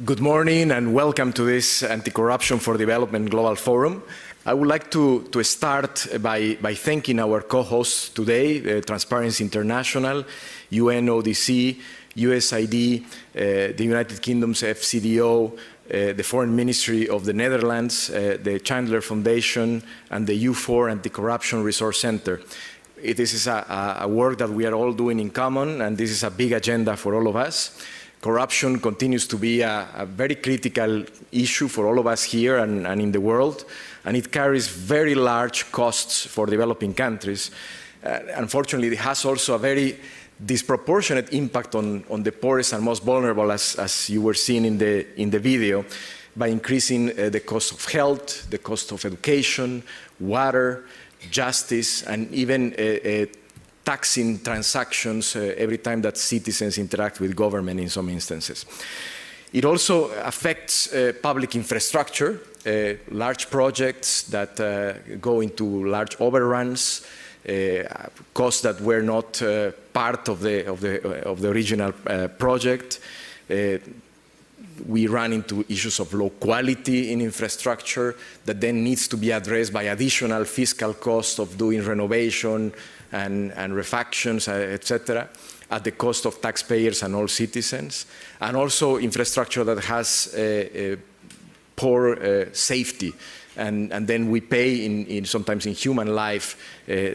Good morning and welcome to this Anti-Corruption for Development Global Forum. I would like to start by thanking our co-hosts today, Transparency International, UNODC, USAID, the United Kingdom's FCDO, the Foreign Ministry of the Netherlands, the Chandler Foundation, and the U4 Anti-Corruption Resource Center. This is a work that we are all doing in common, and this is a big agenda for all of us. Corruption continues to be a very critical issue for all of us here and in the world, and it carries very large costs for developing countries. Unfortunately, it has also a very disproportionate impact on the poorest and most vulnerable, as you were seeing in the video, by increasing the cost of health, the cost of education, water, justice, and even taxing transactions every time that citizens interact with government in some instances. It also affects public infrastructure, large projects that go into large overruns, costs that were not part of the original project. We run into issues of low quality in infrastructure that then needs to be addressed by additional fiscal costs of doing renovation and refactions, etc., at the cost of taxpayers and all citizens, and also infrastructure that has poor safety, and then we pay sometimes in human life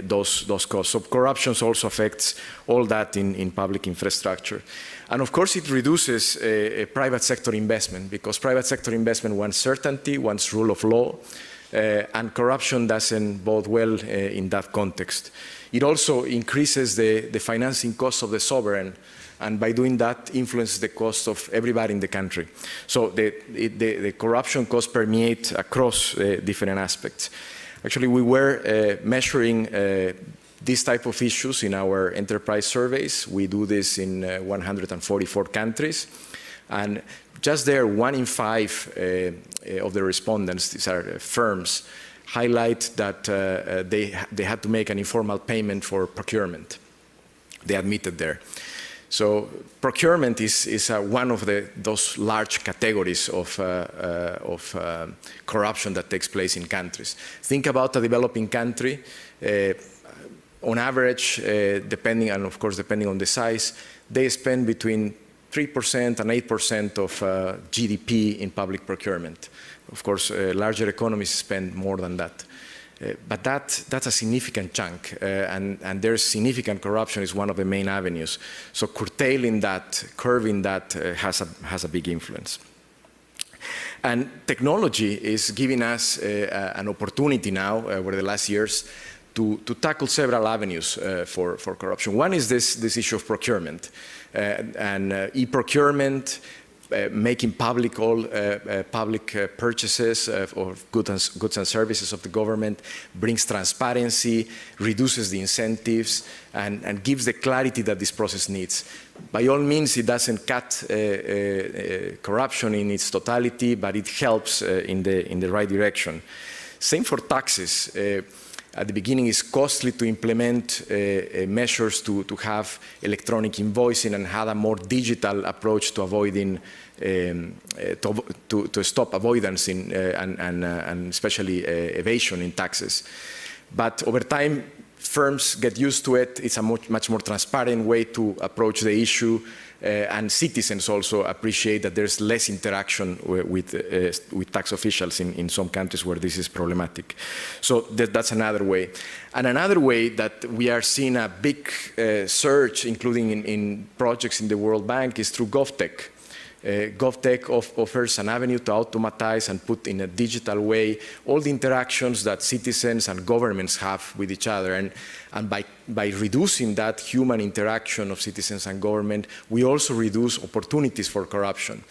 those costs. So corruption also affects all that in public infrastructure. And of course it reduces private sector investment, because private sector investment wants certainty, wants rule of law, and corruption doesn't bode well in that context. It also increases the financing cost of the sovereign, and by doing that influences the cost of everybody in the country. So the corruption costs permeate across different aspects. Actually, we were measuring these type of issues in our enterprise surveys. We do this in 144 countries, and just there, 1 in 5 of the respondents, these are firms, highlight that they had to make an informal payment for procurement. They admitted there. So procurement is one of those large categories of corruption that takes place in countries. Think about a developing country. On average, depending on the size, they spend between 3% and 8% of GDP in public procurement. Of course, larger economies spend more than that. But that's a significant chunk, and there's significant corruption is one of the main avenues. So curtailing that, curbing that has a big influence. And technology is giving us an opportunity now over the last years to tackle several avenues for corruption. One is this issue of procurement, and e-procurement, making public all public purchases of goods and services of the government, brings transparency, reduces the incentives, and gives the clarity that this process needs. By all means, it doesn't cut corruption in its totality, but it helps in the right direction. Same for taxes. At the beginning, it's costly to implement measures to have electronic invoicing and have a more digital approach to avoiding, to stop avoidance and especially evasion in taxes. But over time, firms get used to it. It's a much more transparent way to approach the issue. And citizens also appreciate that there's less interaction with tax officials in some countries where this is problematic. So that's another way. And another way that we are seeing a big surge, including in projects in the World Bank, is through GovTech. GovTech offers an avenue to automatize and put in a digital way all the interactions that citizens and governments have with each other. And by reducing that human interaction of citizens and government, we also reduce opportunities for corruption.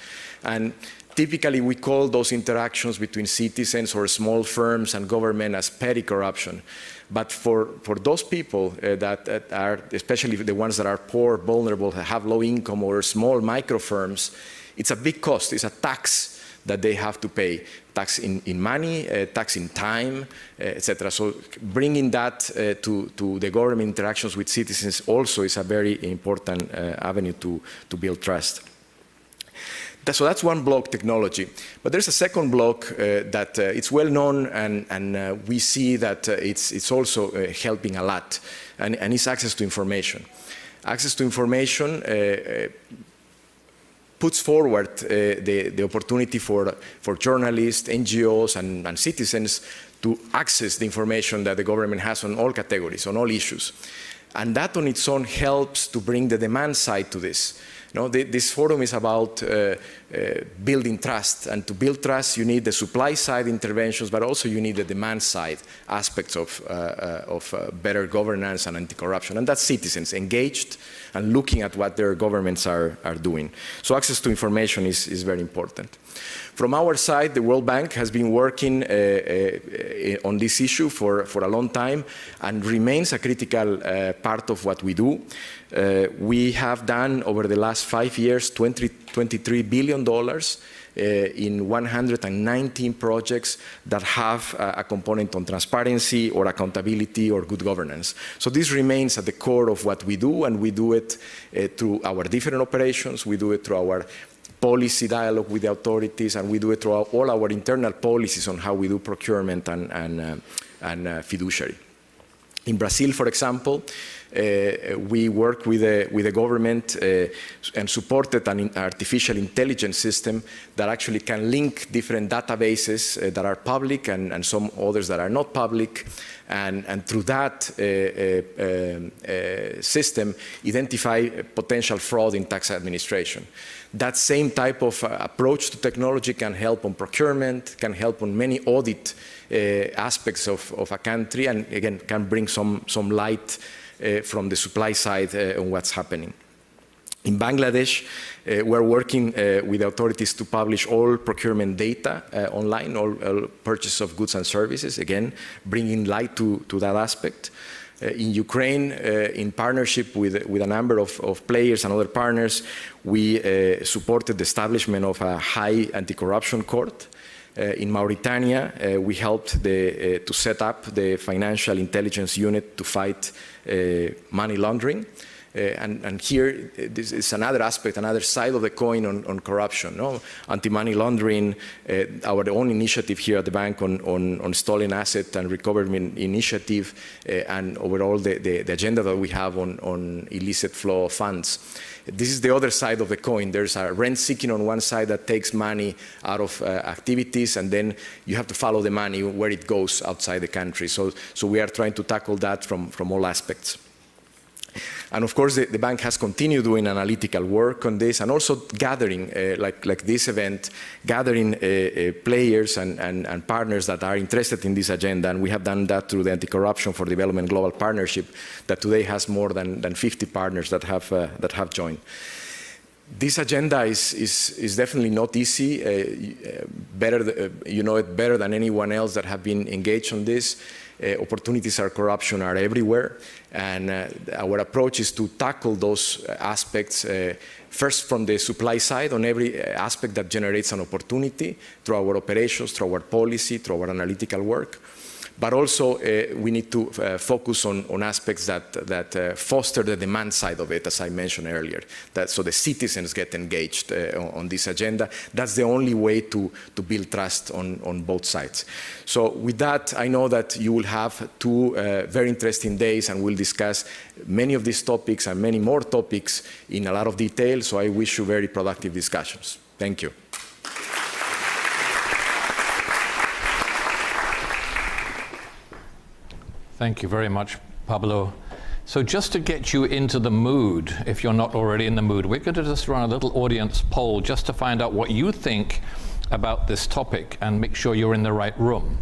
And typically, we call those interactions between citizens or small firms and government as petty corruption. But for those people that are, especially the ones that are poor, vulnerable, have low income or small micro firms, it's a big cost. It's a tax that they have to pay. Tax in money, tax in time, etc. So bringing that to the government interactions with citizens also is a very important avenue to build trust. So that's one block, technology. But there's a second block that it's well known, and we see that it's also helping a lot, and it's access to information. Access to information puts forward the opportunity for journalists, NGOs, and citizens to access the information that the government has on all categories, on all issues. And that on its own helps to bring the demand side to this. This forum is about building trust, and to build trust you need the supply side interventions, but also you need the demand side aspects of better governance and anti-corruption, and that's citizens engaged and looking at what their governments are doing. So access to information is very important. From our side, the World Bank has been working on this issue for a long time and remains a critical part of what we do. We have done, over the last 5 years, $23 billion in 119 projects that have a component on transparency or accountability or good governance. So this remains at the core of what we do, and we do it through our different operations. We do it through our policy dialogue with the authorities, and we do it through all our internal policies on how we do procurement and fiduciary. In Brazil, for example, we work with the government and supported an artificial intelligence system that actually can link different databases that are public and some others that are not public, and through that system identify potential fraud in tax administration. That same type of approach to technology can help on procurement, can help on many audit aspects of a country, and again can bring some light from the supply side on what's happening. In Bangladesh, we're working with the authorities to publish all procurement data online, all purchase of goods and services, again, bringing light to that aspect. In Ukraine, in partnership with a number of players and other partners, we supported the establishment of a high anti-corruption court. In Mauritania, we helped to set up the financial intelligence unit to fight money laundering. And here, this is another aspect, another side of the coin on corruption. Anti-money laundering, our own initiative here at the bank on stolen asset and recovery initiative, and overall the agenda that we have on illicit flow of funds. This is the other side of the coin. There's a rent-seeking on one side that takes money out of activities, and then you have to follow the money where it goes outside the country. So we are trying to tackle that from all aspects. And of course, the bank has continued doing analytical work on this, and also gathering, like this event, gathering players and partners that are interested in this agenda. And we have done that through the Anti-Corruption for Development Global Partnership, that today has more than 50 partners that have joined. This agenda is definitely not easy. You know it better than anyone else that have been engaged on this. Opportunities of corruption are everywhere, and our approach is to tackle those aspects first from the supply side, on every aspect that generates an opportunity, through our operations, through our policy, through our analytical work. But also we need to focus on aspects that foster the demand side of it, as I mentioned earlier, so the citizens get engaged on this agenda. That's the only way to build trust on both sides. So with that, I know that you will have two very interesting days, and we'll discuss many of these topics and many more topics in a lot of detail. So I wish you very productive discussions. Thank you. Thank you very much, Pablo. So just to get you into the mood, if you're not already in the mood, we're going to just run a little audience poll just to find out what you think about this topic and make sure you're in the right room.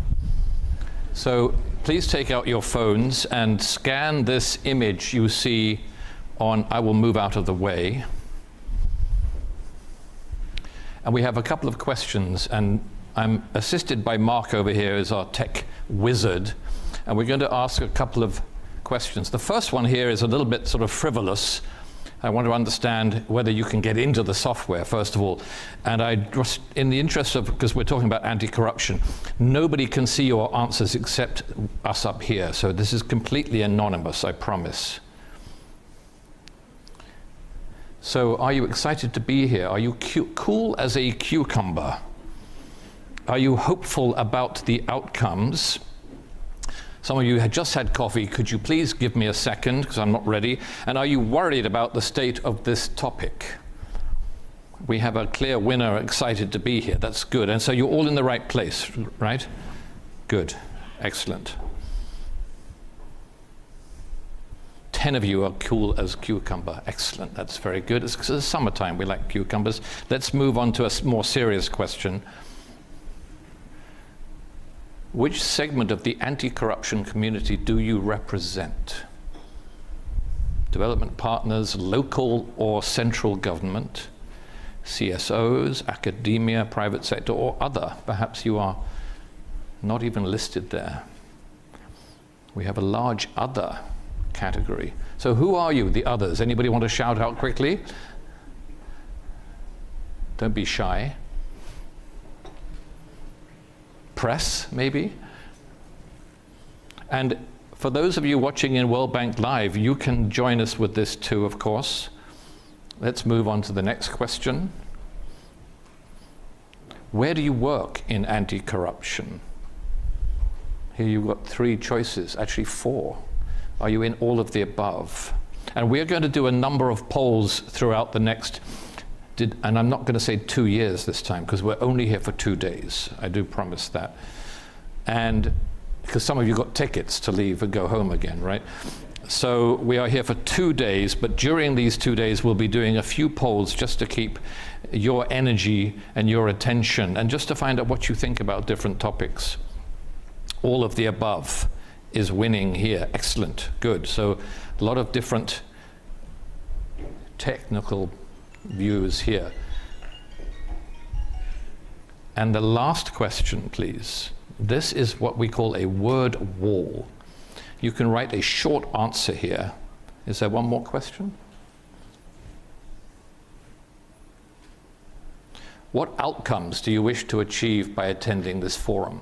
So please take out your phones and scan this image you see on, I will move out of the way. And we have a couple of questions, and I'm assisted by Mark over here as our tech wizard. And we're going to ask a couple of questions. The first one here is a little bit sort of frivolous. I want to understand whether you can get into the software, first of all. And I just, in the interest of, because we're talking about anti-corruption, nobody can see your answers except us up here. So this is completely anonymous, I promise. So are you excited to be here? Are you cool as a cucumber? Are you hopeful about the outcomes? Some of you had just had coffee. Could you please give me a second, because I'm not ready? And are you worried about the state of this topic? We have a clear winner excited to be here. That's good. And so you're all in the right place, right? Good. Excellent. 10 of you are cool as cucumber. Excellent. That's very good. It's summertime. We like cucumbers. Let's move on to a more serious question. Which segment of the anti-corruption community do you represent? Development partners, local or central government, CSOs, academia, private sector, or other? Perhaps you are not even listed there. We have a large other category. So who are you, the others? Anybody want to shout out quickly? Don't be shy. Press, maybe? And for those of you watching in World Bank Live, you can join us with this too, of course. Let's move on to the next question. Where do you work in anti-corruption? Here you've got 3 choices, actually 4. Are you in all of the above? And we're going to do a number of polls throughout the next, and I'm not going to say 2 years this time, because we're only here for 2 days. I do promise that. And because some of you got tickets to leave and go home again, right? So we are here for 2 days, but during these 2 days, we'll be doing a few polls just to keep your energy and your attention, and just to find out what you think about different topics. All of the above is winning here. Excellent, good. So a lot of different technical views here. And the last question, please. This is what we call a word wall. You can write a short answer here. Is there one more question? What outcomes do you wish to achieve by attending this forum?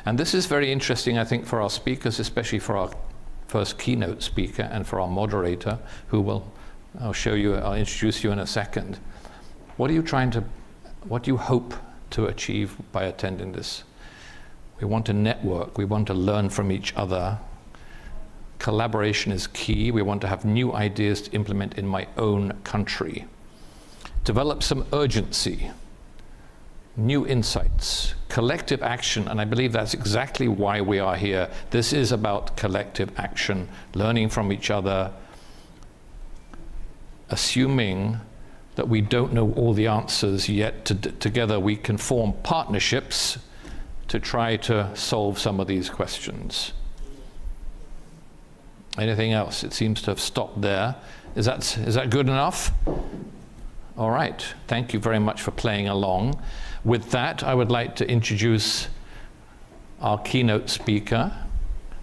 And this is very interesting, I think, for our speakers, especially for our first keynote speaker and for our moderator, who I'll introduce you in a second. What do you hope to achieve by attending this? We want to network, we want to learn from each other. Collaboration is key. We want to have new ideas to implement in my own country. Develop some urgency, new insights, collective action, and I believe that's exactly why we are here. This is about collective action, learning from each other, assuming that we don't know all the answers yet. Together we can form partnerships to try to solve some of these questions. Anything else? It seems to have stopped there. Is that good enough? All right. Thank you very much for playing along. With that, I would like to introduce our keynote speaker.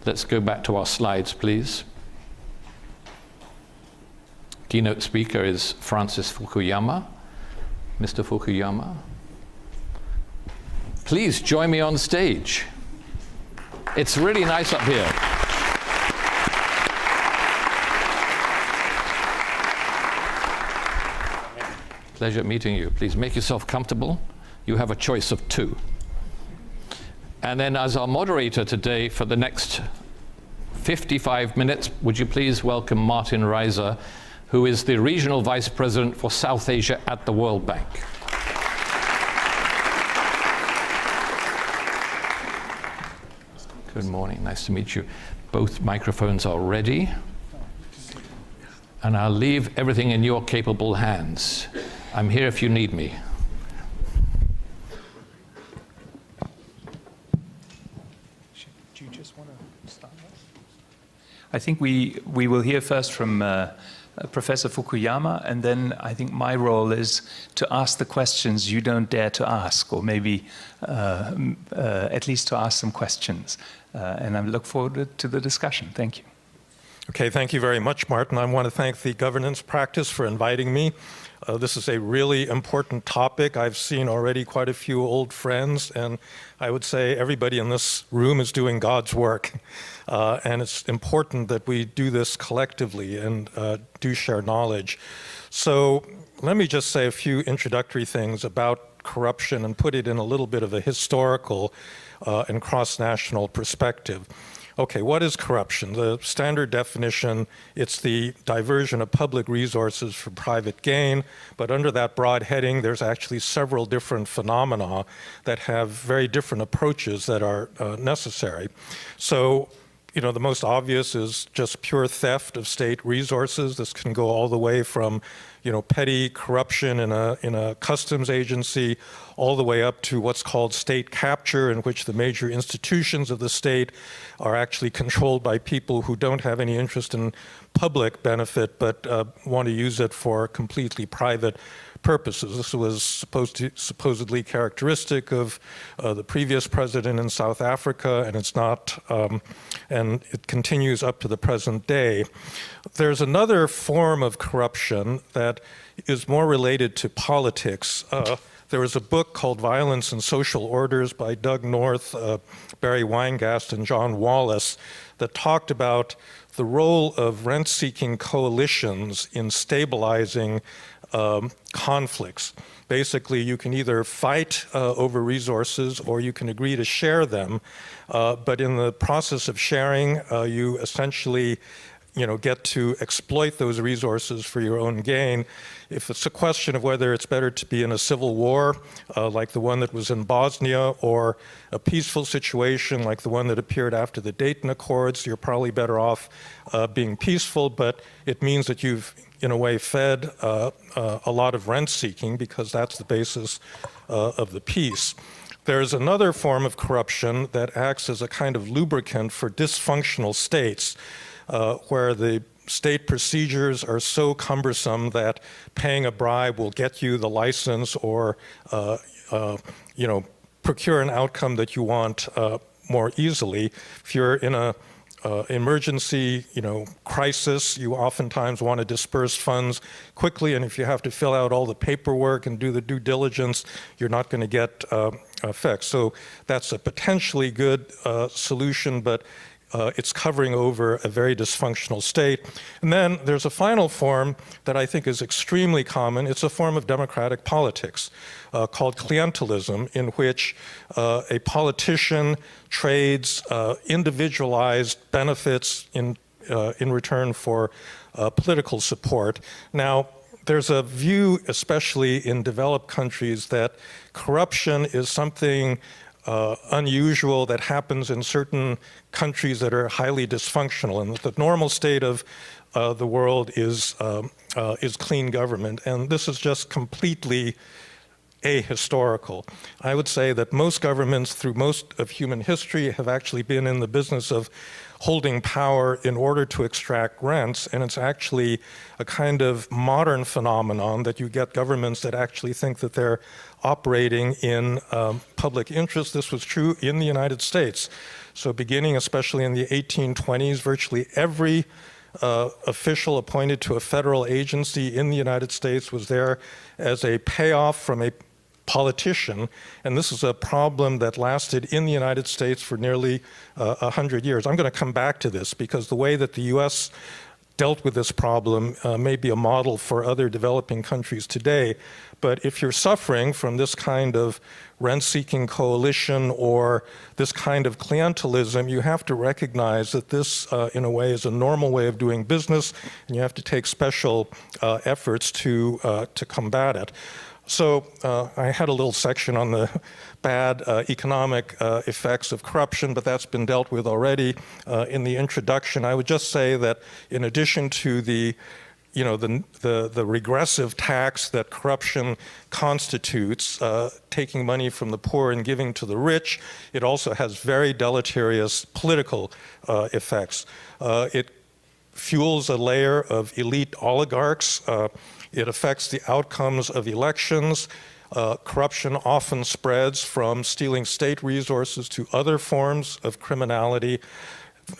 Let's go back to our slides, please. Keynote speaker is Francis Fukuyama. Mr. Fukuyama, please join me on stage. It's really nice up here. Pleasure meeting you. Please make yourself comfortable. You have a choice of 2. And then as our moderator today for the next 55 minutes, would you please welcome Martin Reiser, who is the Regional Vice President for South Asia at the World Bank. Good morning, nice to meet you. Both microphones are ready. And I'll leave everything in your capable hands. I'm here if you need me. Do you just want to start? I think we will hear first from Professor Fukuyama, and then I think my role is to ask the questions you don't dare to ask, or maybe at least to ask some questions. And I look forward to the discussion. Thank you. Okay, thank you very much, Martin. I want to thank the governance practice for inviting me. This is a really important topic. I've seen already quite a few old friends, and I would say everybody in this room is doing God's work. And it's important that we do this collectively and do share knowledge. So let me just say a few introductory things about corruption and put it in a little bit of a historical and cross-national perspective. Okay, what is corruption? The standard definition, it's the diversion of public resources for private gain, but under that broad heading, there's actually several different phenomena that have very different approaches that are necessary. So, you know, the most obvious is just pure theft of state resources. This can go all the way from, you know, petty corruption in a customs agency, all the way up to what's called state capture, in which the major institutions of the state are actually controlled by people who don't have any interest in public benefit, but want to use it for completely private purposes. This was supposedly characteristic of the previous president in South Africa, and it's not, and it continues up to the present day. There's another form of corruption that is more related to politics. There was a book called Violence and Social Orders by Doug North, Barry Weingast, and John Wallace that talked about the role of rent-seeking coalitions in stabilizing conflicts. Basically, you can either fight over resources or you can agree to share them, but in the process of sharing, you essentially get to exploit those resources for your own gain. If it's a question of whether it's better to be in a civil war, like the one that was in Bosnia, or a peaceful situation like the one that appeared after the Dayton Accords, you're probably better off being peaceful, but it means that you've, in a way, fed a lot of rent-seeking, because that's the basis of the peace. There's another form of corruption that acts as a kind of lubricant for dysfunctional states, where the state procedures are so cumbersome that paying a bribe will get you the license or, procure an outcome that you want more easily. If you're in a emergency, crisis, you oftentimes want to disperse funds quickly, and if you have to fill out all the paperwork and do the due diligence, you're not going to get effects. So that's a potentially good solution, but it's covering over a very dysfunctional state. And then there's a final form that I think is extremely common. It's a form of democratic politics called clientelism, in which a politician trades individualized benefits in return for political support. Now, there's a view, especially in developed countries, that corruption is something unusual that happens in certain countries that are highly dysfunctional, and that the normal state of the world is clean government. And this is just completely ahistorical. I would say that most governments through most of human history have actually been in the business of holding power in order to extract rents, and it's actually a kind of modern phenomenon that you get governments that actually think that they're operating in public interest. This was true in the United States. So beginning especially in the 1820s, virtually every official appointed to a federal agency in the United States was there as a payoff from a politician, and this is a problem that lasted in the United States for nearly 100 years. I'm going to come back to this because the way that the U.S. dealt with this problem may be a model for other developing countries today. But if you're suffering from this kind of rent-seeking coalition or this kind of clientelism, you have to recognize that this, in a way, is a normal way of doing business, and you have to take special efforts to combat it. So I had a little section on the bad economic effects of corruption, but that's been dealt with already in the introduction. I would just say that in addition to the regressive tax that corruption constitutes, taking money from the poor and giving to the rich, it also has very deleterious political effects. It fuels a layer of elite oligarchs. It affects the outcomes of elections. Corruption often spreads from stealing state resources to other forms of criminality.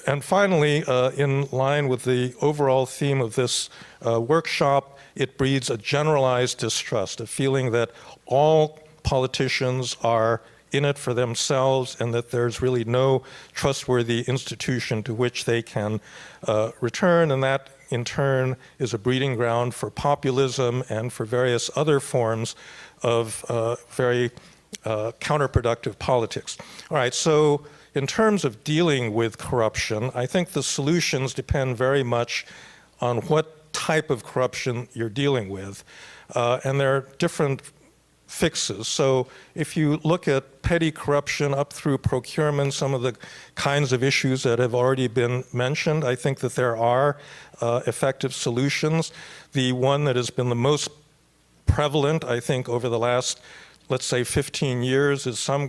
And finally, in line with the overall theme of this workshop, it breeds a generalized distrust, a feeling that all politicians are in it for themselves and that there's really no trustworthy institution to which they can return, and that in turn is a breeding ground for populism and for various other forms of very counterproductive politics. All right, so in terms of dealing with corruption, I think the solutions depend very much on what type of corruption you're dealing with. And there are different fixes. So if you look at petty corruption up through procurement, some of the kinds of issues that have already been mentioned, I think that there are effective solutions. The one that has been the most prevalent, I think, over the last, let's say, 15 years is some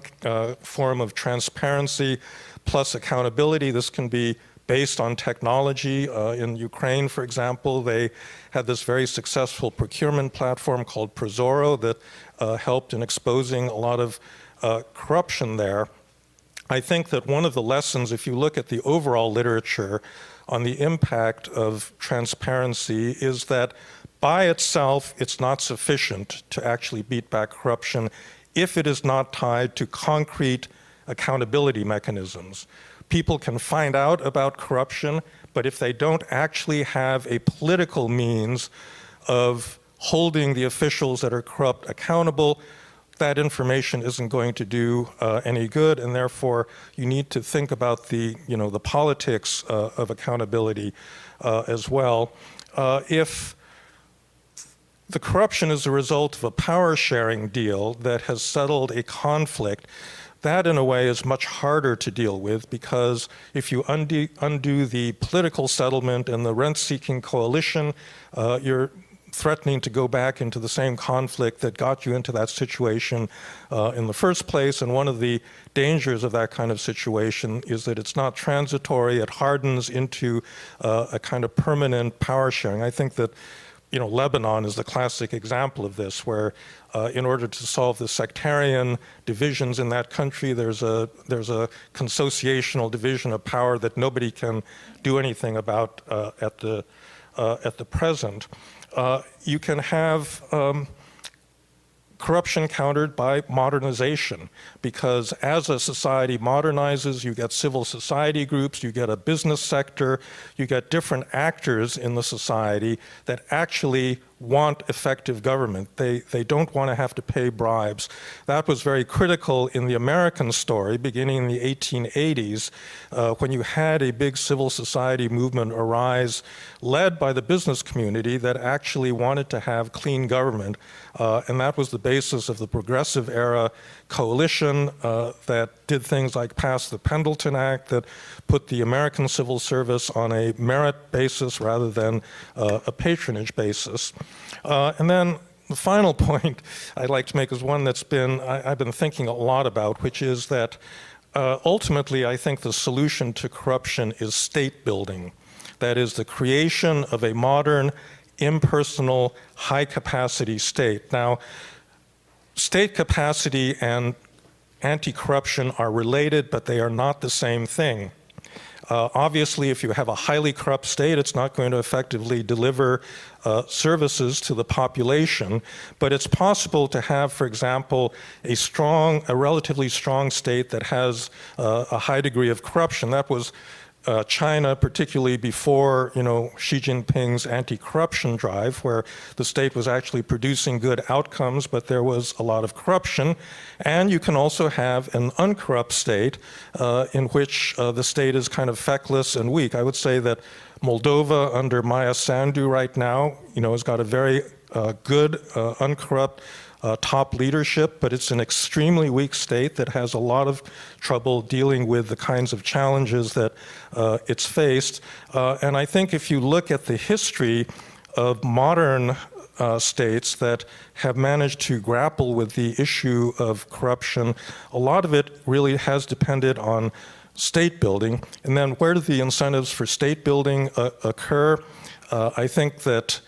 form of transparency plus accountability. This can be based on technology. In Ukraine, for example, they had this very successful procurement platform called Prozoro that helped in exposing a lot of corruption there. I think that one of the lessons, if you look at the overall literature on the impact of transparency, is that by itself, it's not sufficient to actually beat back corruption if it is not tied to concrete accountability mechanisms. People can find out about corruption, but if they don't actually have a political means of holding the officials that are corrupt accountable, that information isn't going to do any good, and therefore you need to think about the politics of accountability as well. If the corruption is a result of a power-sharing deal that has settled a conflict, that in a way is much harder to deal with, because if you undo the political settlement and the rent-seeking coalition, you're threatening to go back into the same conflict that got you into that situation in the first place. And one of the dangers of that kind of situation is that it's not transitory, it hardens into a kind of permanent power sharing. I think that Lebanon is the classic example of this, where in order to solve the sectarian divisions in that country, there's a consociational division of power that nobody can do anything about at the present. You can have corruption countered by modernization, because as a society modernizes, you get civil society groups, you get a business sector, you get different actors in the society that actually want effective government. They don't want to have to pay bribes. That was very critical in the American story beginning in the 1880s when you had a big civil society movement arise led by the business community that actually wanted to have clean government. And that was the basis of the Progressive Era coalition that did things like pass the Pendleton Act, that put the American civil service on a merit basis rather than a patronage basis. And then the final point I'd like to make is one that's I've been thinking a lot about, which is that ultimately I think the solution to corruption is state building. That is the creation of a modern, impersonal, high-capacity state. Now, state capacity and anti-corruption are related, but they are not the same thing. Obviously, if you have a highly corrupt state, it's not going to effectively deliver services to the population. But it's possible to have, for example, a relatively strong state that has a high degree of corruption. That was China, particularly before Xi Jinping's anti-corruption drive, where the state was actually producing good outcomes, but there was a lot of corruption. And you can also have an uncorrupt state in which the state is kind of feckless and weak. I would say that Moldova under Maya Sandu right now, has got a very good uncorrupt top leadership, but it's an extremely weak state that has a lot of trouble dealing with the kinds of challenges that it's faced. And I think if you look at the history of modern states that have managed to grapple with the issue of corruption, a lot of it really has depended on state building. And then where do the incentives for state building occur? I think that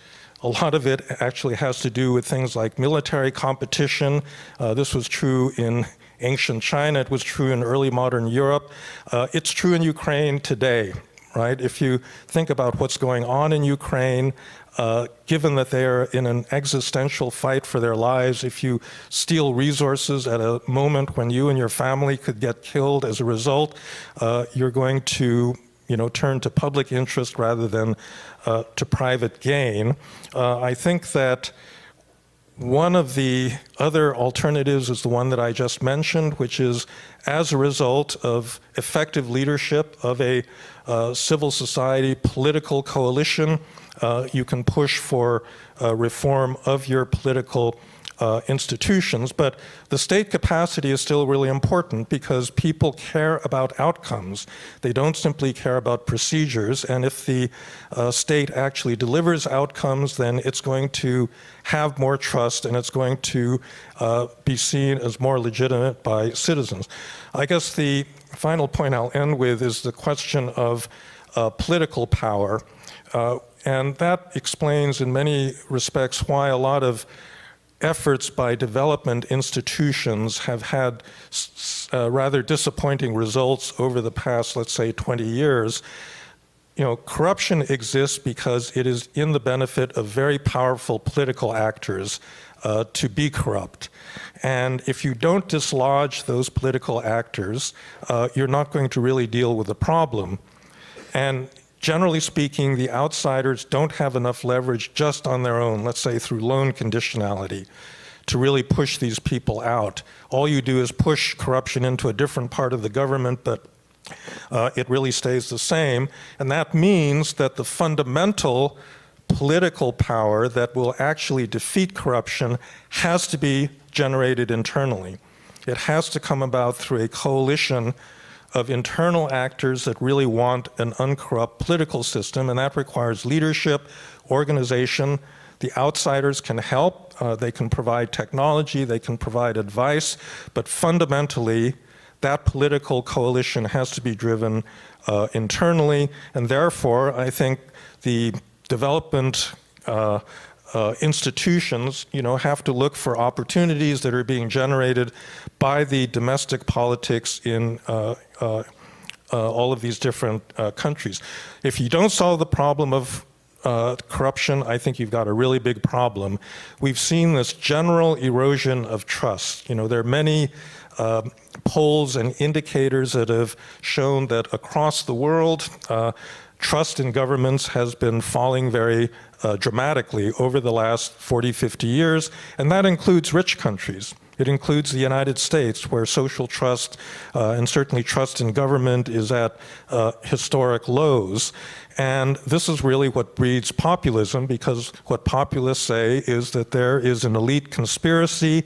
a lot of it actually has to do with things like military competition. This was true in ancient China, it was true in early modern Europe. It's true in Ukraine today, right? If you think about what's going on in Ukraine, given that they are in an existential fight for their lives, if you steal resources at a moment when you and your family could get killed as a result, you're going to turn to public interest rather than to private gain. I think that one of the other alternatives is the one that I just mentioned, which is as a result of effective leadership of a civil society political coalition, you can push for reform of your political institutions. But the state capacity is still really important because people care about outcomes. They don't simply care about procedures. And if the state actually delivers outcomes, then it's going to have more trust and it's going to be seen as more legitimate by citizens. I guess the final point I'll end with is the question of political power. And that explains in many respects why a lot of efforts by development institutions have had rather disappointing results over the past, let's say, 20 years. Corruption exists because it is in the benefit of very powerful political actors to be corrupt. And if you don't dislodge those political actors, you're not going to really deal with the problem. And generally speaking, the outsiders don't have enough leverage just on their own, let's say through loan conditionality, to really push these people out. All you do is push corruption into a different part of the government, but it really stays the same. And that means that the fundamental political power that will actually defeat corruption has to be generated internally. It has to come about through a coalition of internal actors that really want an uncorrupt political system, and that requires leadership, organization. The outsiders can help, they can provide technology, they can provide advice, but fundamentally, that political coalition has to be driven internally, and therefore, I think the development institutions, have to look for opportunities that are being generated by the domestic politics in all of these different countries. If you don't solve the problem of corruption, I think you've got a really big problem. We've seen this general erosion of trust. There are many polls and indicators that have shown that across the world, trust in governments has been falling very dramatically over the last 40, 50 years, and that includes rich countries. It includes the United States, where social trust and certainly trust in government is at historic lows. And this is really what breeds populism, because what populists say is that there is an elite conspiracy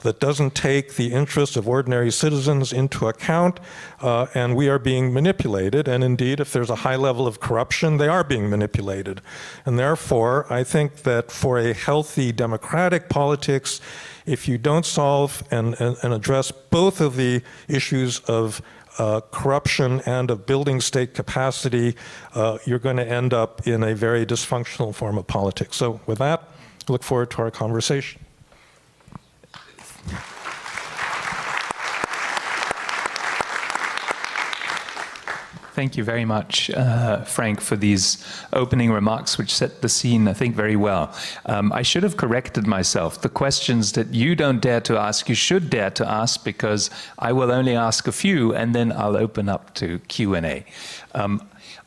that doesn't take the interests of ordinary citizens into account, and we are being manipulated. And indeed, if there's a high level of corruption, they are being manipulated. And therefore, I think that for a healthy democratic politics, if you don't solve and address both of the issues of corruption and of building state capacity, you're going to end up in a very dysfunctional form of politics. So with that, I look forward to our conversation. Thank you very much, Frank, for these opening remarks, which set the scene, I think, very well. I should have corrected myself. The questions that you don't dare to ask, you should dare to ask, because I will only ask a few, and then I'll open up to Q&A.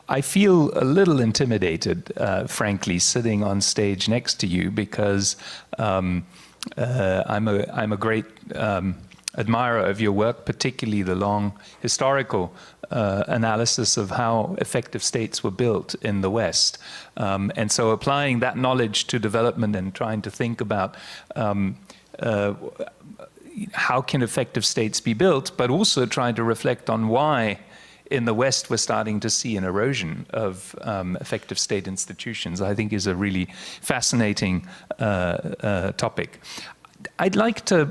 I feel a little intimidated, frankly, sitting on stage next to you, because I'm a great admirer of your work, particularly the long historical analysis of how effective states were built in the West. And so applying that knowledge to development and trying to think about how can effective states be built, but also trying to reflect on why in the West we're starting to see an erosion of effective state institutions, I think is a really fascinating topic. I'd like to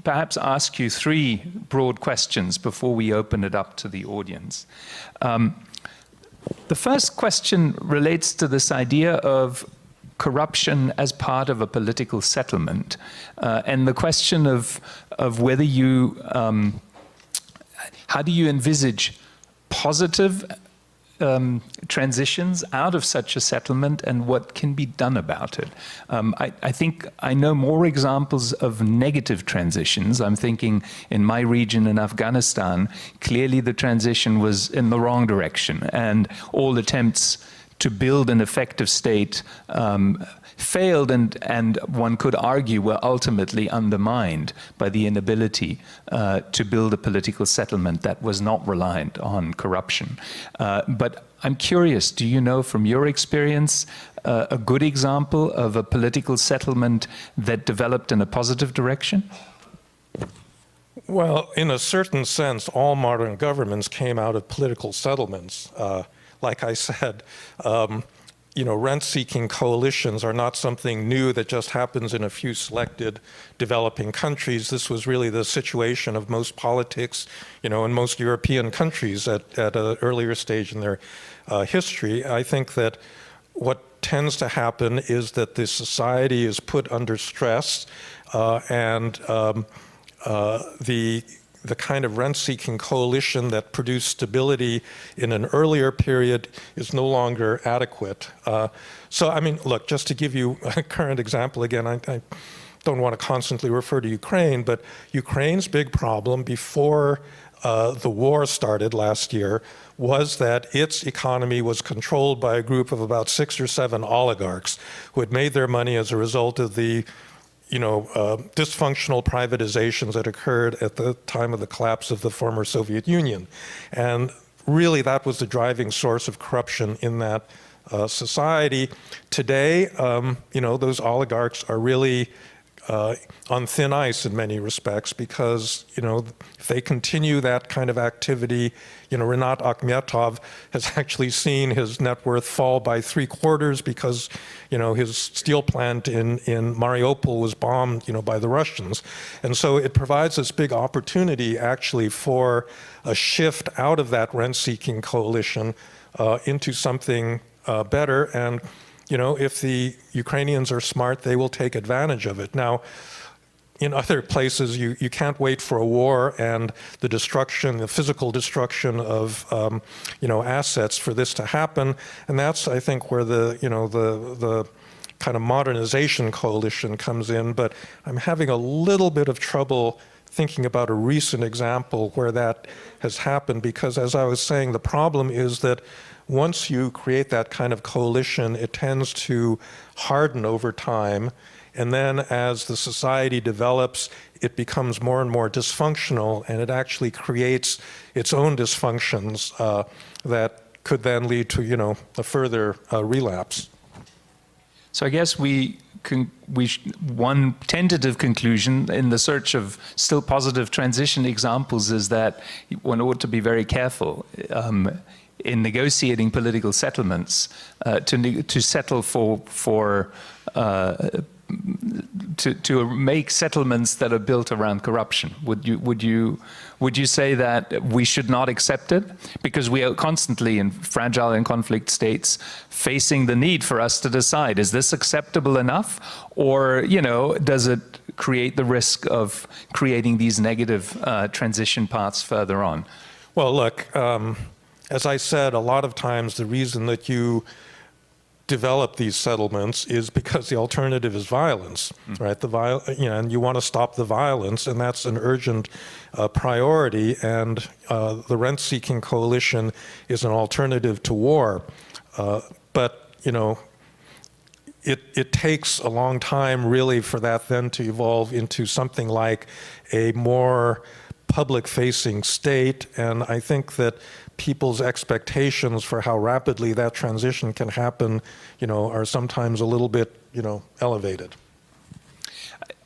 perhaps ask you three broad questions before we open it up to the audience. The first question relates to this idea of corruption as part of a political settlement, and the question of whether you, how do you envisage positive transitions out of such a settlement, and what can be done about it? I think I know more examples of negative transitions. I'm thinking in my region in Afghanistan, clearly the transition was in the wrong direction, and all attempts to build an effective state failed, and one could argue were ultimately undermined by the inability to build a political settlement that was not reliant on corruption. But I'm curious, do you know from your experience a good example of a political settlement that developed in a positive direction? Well, in a certain sense, all modern governments came out of political settlements. Like I said, you know, rent-seeking coalitions are not something new that just happens in a few selected developing countries. This was really the situation of most politics, you know, in most European countries at an earlier stage in their history. I think that what tends to happen is that the society is put under stress, and the kind of rent-seeking coalition that produced stability in an earlier period is no longer adequate. So, I mean, look, just to give you a current example again, I don't want to constantly refer to Ukraine, but Ukraine's big problem before the war started last year was that its economy was controlled by a group of about 6 or 7 oligarchs who had made their money as a result of the dysfunctional privatizations that occurred at the time of the collapse of the former Soviet Union. And really that was the driving source of corruption in that society. Today, those oligarchs are really on thin ice in many respects because, if they continue that kind of activity, Rinat Akhmetov has actually seen his net worth fall by 3/4 because, his steel plant in Mariupol was bombed, by the Russians. And so it provides this big opportunity actually for a shift out of that rent-seeking coalition into something better. And if the Ukrainians are smart, they will take advantage of it. Now, in other places, you can't wait for a war and the destruction, the physical destruction of, assets for this to happen. And that's, I think, where the kind of modernization coalition comes in. But I'm having a little bit of trouble thinking about a recent example where that has happened, because as I was saying, the problem is that once you create that kind of coalition, it tends to harden over time. And then as the society develops, it becomes more and more dysfunctional, and it actually creates its own dysfunctions that could then lead to, a further relapse. So I guess one tentative conclusion in the search of still positive transition examples is that one ought to be very careful in negotiating political settlements to settle to make settlements that are built around corruption. Would you say that we should not accept it, because we are constantly in fragile and conflict states facing the need for us to decide, is this acceptable enough, or does it create the risk of creating these negative transition paths further on? Well, look, as I said, a lot of times the reason that you develop these settlements is because the alternative is violence, right? And you want to stop the violence, and that's an urgent priority. And the rent-seeking coalition is an alternative to war. But it takes a long time, really, for that then to evolve into something like a more public-facing state. And I think that people's expectations for how rapidly that transition can happen, are sometimes a little bit, elevated.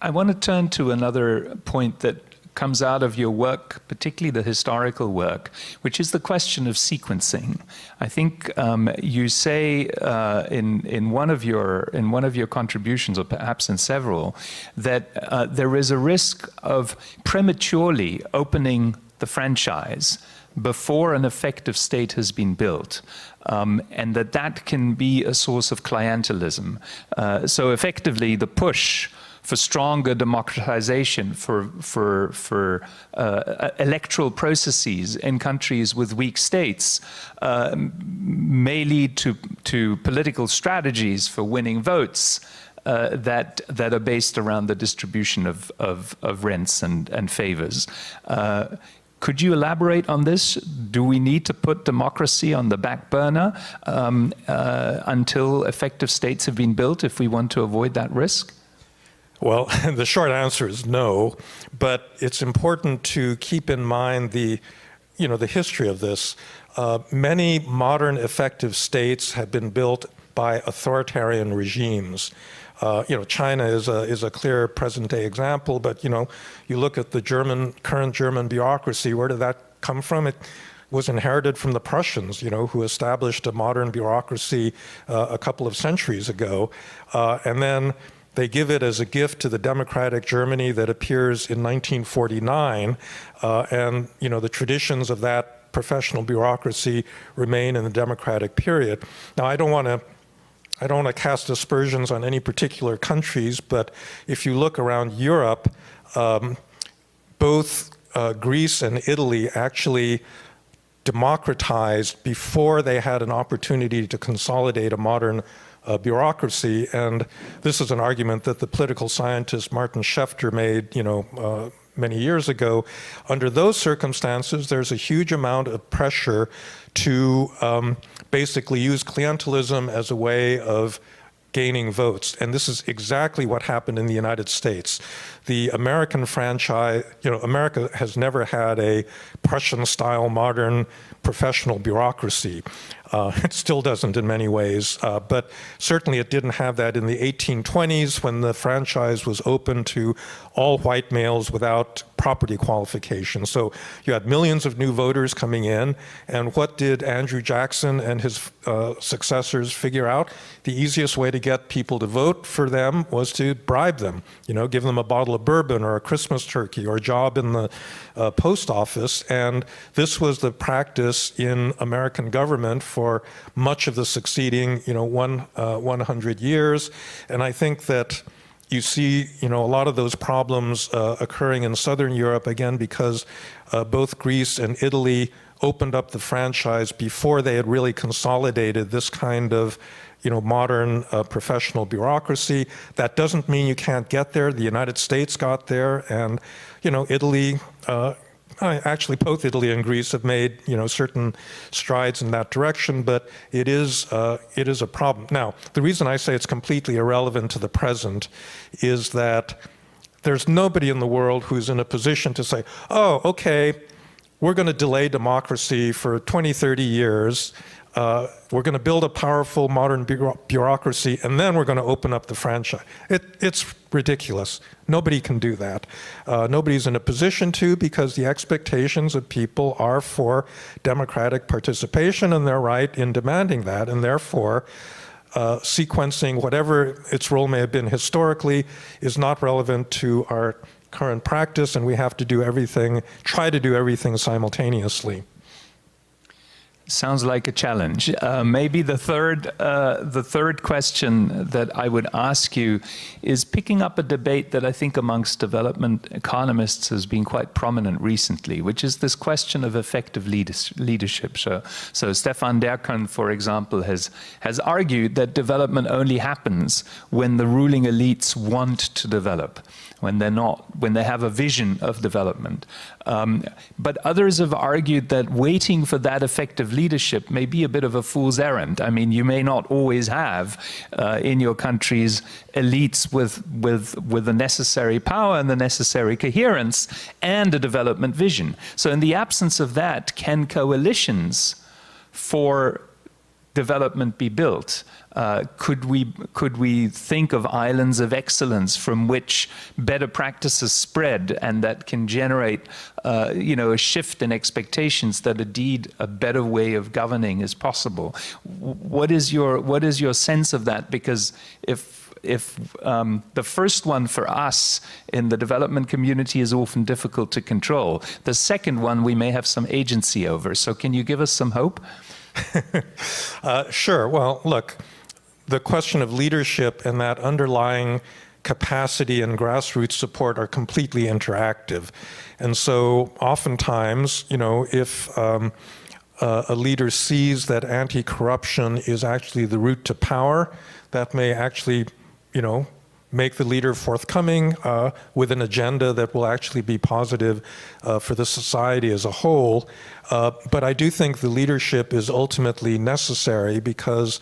I want to turn to another point that comes out of your work, particularly the historical work, which is the question of sequencing. I think you say in one of your contributions, or perhaps in several, that there is a risk of prematurely opening the franchise before an effective state has been built, and that can be a source of clientelism. So effectively, the push for stronger democratization, for electoral processes in countries with weak states may lead to political strategies for winning votes that are based around the distribution of rents and favors. Could you elaborate on this? Do we need to put democracy on the back burner until effective states have been built if we want to avoid that risk? Well, the short answer is no, but it's important to keep in mind the history of this. Many modern effective states have been built by authoritarian regimes. China is a clear present-day example, but you look at the current German bureaucracy. Where did that come from? It was inherited from the Prussians, who established a modern bureaucracy a couple of centuries ago, and then they give it as a gift to the democratic Germany that appears in 1949, and the traditions of that professional bureaucracy remain in the democratic period. Now, I don't want to cast aspersions on any particular countries, but if you look around Europe, both Greece and Italy actually democratized before they had an opportunity to consolidate a modern bureaucracy. And this is an argument that the political scientist Martin Schefter made, many years ago. Under those circumstances, there's a huge amount of pressure to basically use clientelism as a way of gaining votes. And this is exactly what happened in the United States. The American franchise, America has never had a Prussian-style modern professional bureaucracy. It still doesn't in many ways, but certainly it didn't have that in the 1820s when the franchise was open to all white males without property qualification. So you had millions of new voters coming in, and what did Andrew Jackson and his successors figure out? The easiest way to get people to vote for them was to bribe them, give them a bottle of bourbon or a Christmas turkey or a job in the post office. And this was the practice in American government for much of the succeeding 100 years. And I think that you see a lot of those problems occurring in Southern Europe, again, because both Greece and Italy opened up the franchise before they had really consolidated this kind of modern professional bureaucracy. That doesn't mean you can't get there. The United States got there, and Italy, actually both Italy and Greece have made certain strides in that direction, but it is a problem. Now, the reason I say it's completely irrelevant to the present is that there's nobody in the world who's in a position to say, oh, okay, we're going to delay democracy for 20, 30 years. We're going to build a powerful modern bureaucracy, and then we're going to open up the franchise. It's ridiculous. Nobody can do that. Nobody's in a position to, because the expectations of people are for democratic participation, and they're right in demanding that, and therefore sequencing whatever its role may have been historically is not relevant to our current practice, and we have to do everything, try to do everything simultaneously. Sounds like a challenge. Maybe the third question that I would ask you is picking up a debate that I think amongst development economists has been quite prominent recently, which is this question of effective leadership. So Stefan Derkun, for example, has argued that development only happens when the ruling elites want to develop, when they have a vision of development. But others have argued that waiting for that effective leadership may be a bit of a fool's errand. I mean, you may not always have in your countries elites with the necessary power and the necessary coherence and a development vision. So in the absence of that, can coalitions for development be built? Could we think of islands of excellence from which better practices spread and that can generate a shift in expectations that indeed a better way of governing is possible? What is your sense of that? Because if the first one for us in the development community is often difficult to control, the second one we may have some agency over. So can you give us some hope? Sure. Well, look, the question of leadership and that underlying capacity and grassroots support are completely interactive. And so oftentimes, you know, if a leader sees that anti-corruption is actually the route to power, that may actually, you know, make the leader forthcoming with an agenda that will actually be positive for the society as a whole. But I do think the leadership is ultimately necessary because,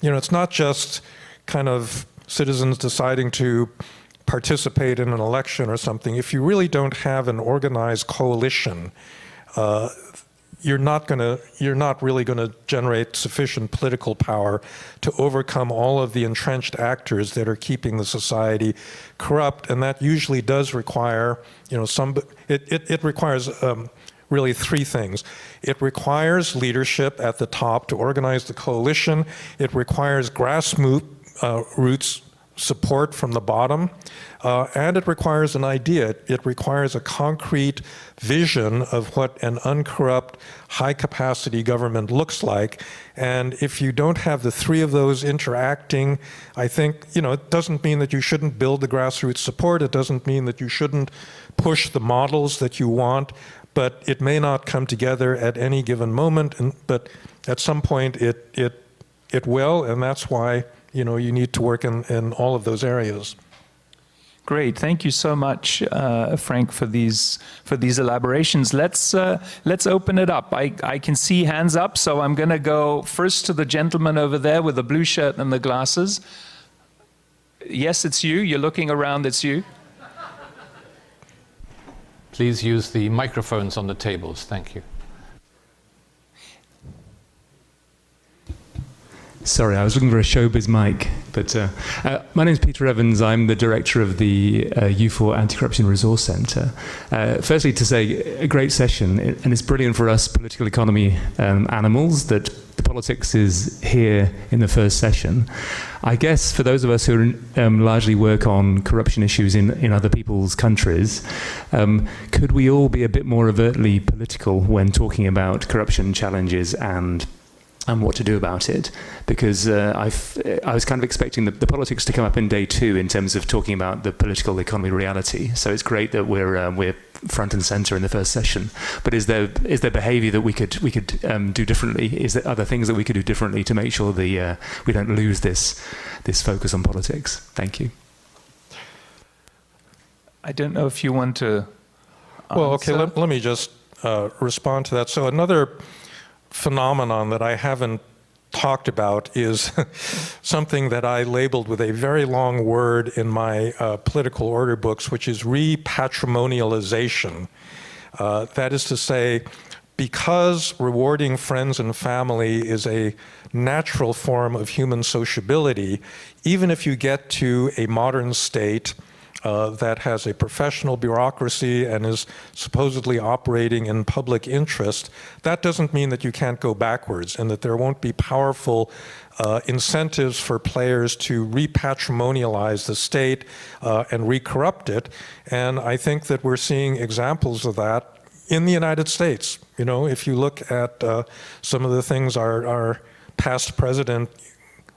you know, it's not just kind of citizens deciding to participate in an election or something. If you really don't have an organized coalition, you're not really going to generate sufficient political power to overcome all of the entrenched actors that are keeping the society corrupt, and that usually does require, you know, it requires really three things. It requires leadership at the top to organize the coalition. It requires grassroots support from the bottom, and it requires an idea. It requires a concrete vision of what an uncorrupt, high-capacity government looks like. And if you don't have the three of those interacting, I think, you know, it doesn't mean that you shouldn't build the grassroots support. It doesn't mean that you shouldn't push the models that you want, but it may not come together at any given moment. But at some point, it will, and that's why, you know, you need to work in all of those areas. Great, thank you so much, Frank, for these elaborations. Let's open it up. I can see hands up, so I'm going to go first to the gentleman over there with the blue shirt and the glasses. Yes, it's you. You're looking around. It's you. Please use the microphones on the tables. Thank you. Sorry, I was looking for a showbiz mic, but my name is Peter Evans. I'm the director of the U4 Anti-Corruption Resource Centre. Firstly, to say, a great session, and it's brilliant for us political economy animals that the politics is here in the first session. I guess for those of us who largely work on corruption issues in other people's countries, could we all be a bit more overtly political when talking about corruption challenges and what to do about it? Because I was kind of expecting the politics to come up in day two in terms of talking about the political economy reality. So it's great that we're front and center in the first session. But is there behaviour that we could do differently? Is there other things that we could do differently to make sure we don't lose this focus on politics? Thank you. I don't know if you want to answer. Well, okay, let me just respond to that. So another phenomenon that I haven't talked about is something that I labeled with a very long word in my political order books, which is repatrimonialization. That is to say, because rewarding friends and family is a natural form of human sociability, even if you get to a modern state that has a professional bureaucracy and is supposedly operating in public interest, that doesn't mean that you can't go backwards and that there won't be powerful incentives for players to repatrimonialize the state and re-corrupt it. And I think that we're seeing examples of that in the United States. You know, if you look at some of the things our past president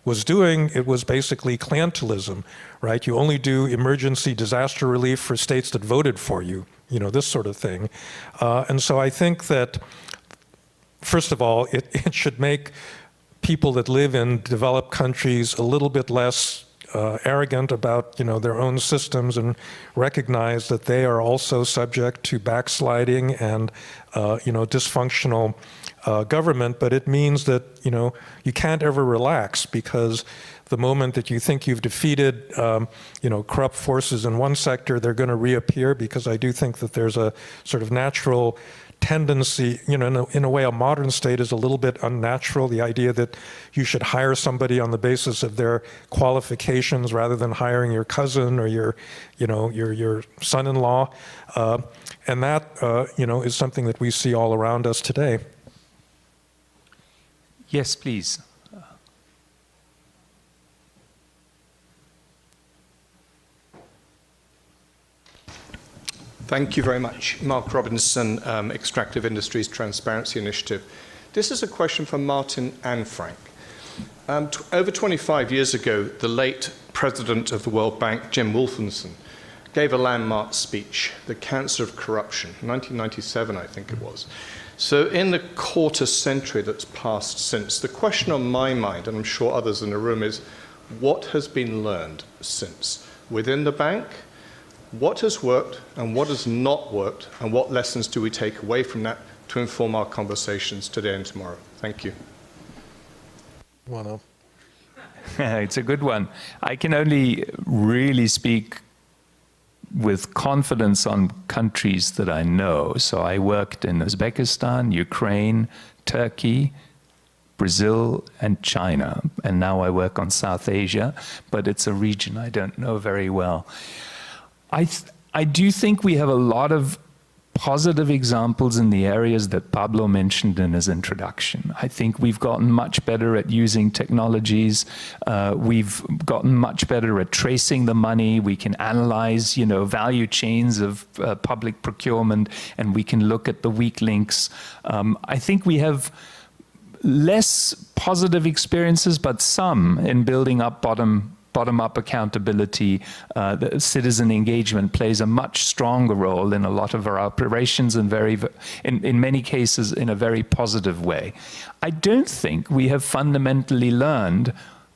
was doing, it was basically clientelism, right? You only do emergency disaster relief for states that voted for you, you know, this sort of thing. And so I think that, first of all, it should make people that live in developed countries a little bit less arrogant about, you know, their own systems and recognize that they are also subject to backsliding and, you know, dysfunctional government. But it means that, you know, you can't ever relax, because the moment that you think you've defeated, you know, corrupt forces in one sector, they're going to reappear, because I do think that there's a sort of natural tendency, you know, in a way, a modern state is a little bit unnatural. The idea that you should hire somebody on the basis of their qualifications rather than hiring your cousin or your, you know, your son-in-law, and that, you know, is something that we see all around us today. Yes, please. Thank you very much. Mark Robinson, Extractive Industries Transparency Initiative. This is a question for Martin and Frank. Over 25 years ago, the late president of the World Bank, Jim Wolfensohn, gave a landmark speech, The Cancer of Corruption, 1997, I think it was. So in the quarter century that's passed since, the question on my mind, and I'm sure others in the room, is what has been learned since? Within the bank, what has worked and what has not worked, and what lessons do we take away from that to inform our conversations today and tomorrow? Thank you. It's a good one. I can only really speak with confidence on countries that I know. So I worked in Uzbekistan, Ukraine, Turkey, Brazil, and China. And now I work on South Asia, but it's a region I don't know very well. I do think we have a lot of positive examples in the areas that Pablo mentioned in his introduction. I think we've gotten much better at using technologies. We've gotten much better at tracing the money. We can analyze, value chains of public procurement, and we can look at the weak links. I think we have less positive experiences, but some in building up bottom-up accountability. The citizen engagement plays a much stronger role in a lot of our operations, and in many cases in a very positive way. I don't think we have fundamentally learned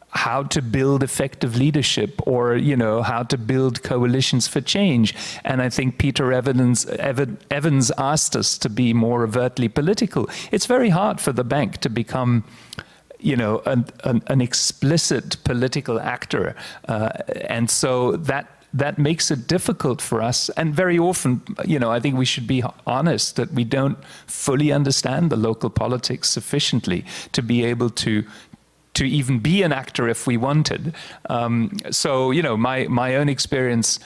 how to build effective leadership or, how to build coalitions for change. And I think Peter Evans asked us to be more overtly political. It's very hard for the bank to become an explicit political actor. And so that makes it difficult for us. And very often, I think we should be honest that we don't fully understand the local politics sufficiently to be able to even be an actor if we wanted. So, my own experience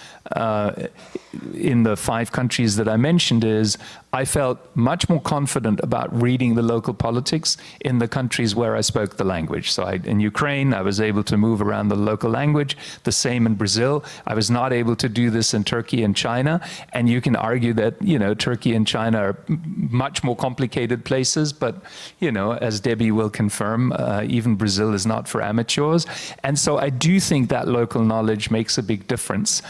in the 5 countries that I mentioned is I felt much more confident about reading the local politics in the countries where I spoke the language. So in Ukraine, I was able to move around the local language. The same in Brazil. I was not able to do this in Turkey and China. And you can argue that, Turkey and China are much more complicated places. But, as Debbie will confirm, even Brazil is not for amateurs. And so I do think that local knowledge makes a big difference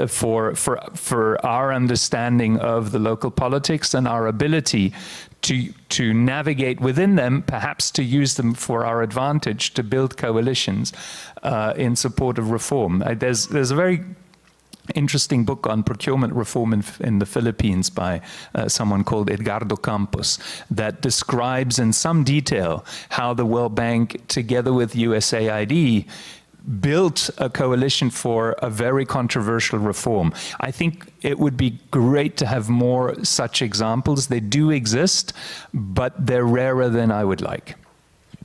for our understanding of the local politics and our ability to navigate within them, perhaps to use them for our advantage, to build coalitions in support of reform. There's a very interesting book on procurement reform in the Philippines by someone called Edgardo Campos that describes in some detail how the World Bank, together with USAID, built a coalition for a very controversial reform. I think it would be great to have more such examples. They do exist, but they're rarer than I would like.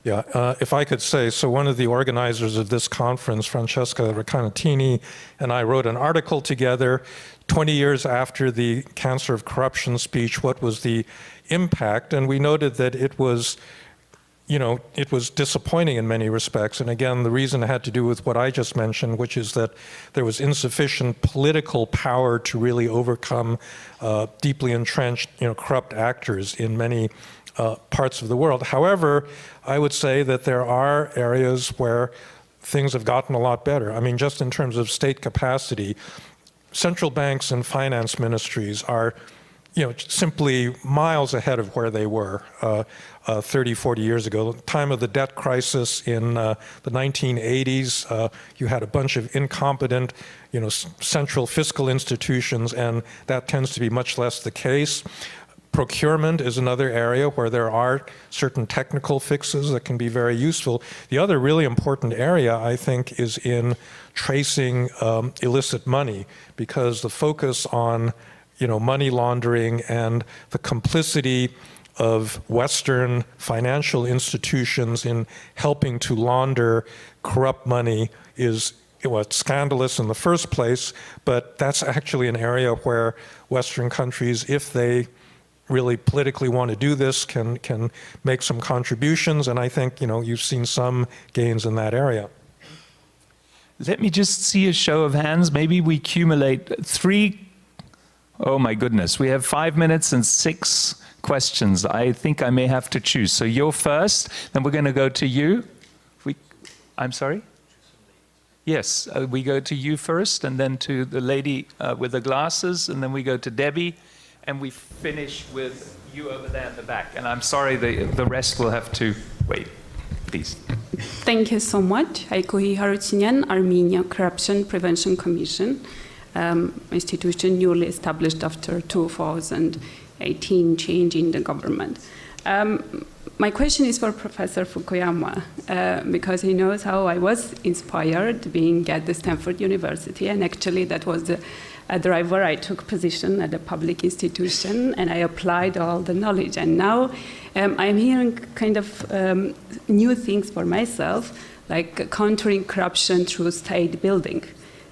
Yeah, if I could say, so one of the organizers of this conference, Francesca Recanatini, and I wrote an article together 20 years after the Cancer of Corruption speech, what was the impact? And we noted that it was disappointing in many respects. And again, the reason had to do with what I just mentioned, which is that there was insufficient political power to really overcome deeply entrenched, corrupt actors in many parts of the world. However, I would say that there are areas where things have gotten a lot better. I mean, just in terms of state capacity, central banks and finance ministries are simply miles ahead of where they were 30, 40 years ago. At the time of the debt crisis in the 1980s, you had a bunch of incompetent, central fiscal institutions, and that tends to be much less the case. Procurement is another area where there are certain technical fixes that can be very useful. The other really important area, I think, is in tracing illicit money, because the focus on money laundering and the complicity of Western financial institutions in helping to launder corrupt money is scandalous in the first place, but that's actually an area where Western countries, if they really politically want to do this, can make some contributions, and I think you've seen some gains in that area. Let me just see a show of hands. Maybe we accumulate 3 Oh my goodness, we have 5 minutes and 6 questions. I think I may have to choose. So you're first, then we're going to go to you. I'm sorry? Yes, we go to you first, and then to the lady with the glasses, and then we go to Debbie, and we finish with you over there in the back. And I'm sorry, the rest will have to wait, please. Thank you so much. Haikuhi Harutyunyan, Armenia Corruption Prevention Commission, institution newly established after 2018 change in the government. My question is for Professor Fukuyama, because he knows how I was inspired being at the Stanford University, and actually that was the driver. I took position at a public institution, and I applied all the knowledge. And now I'm hearing kind of new things for myself, like countering corruption through state building.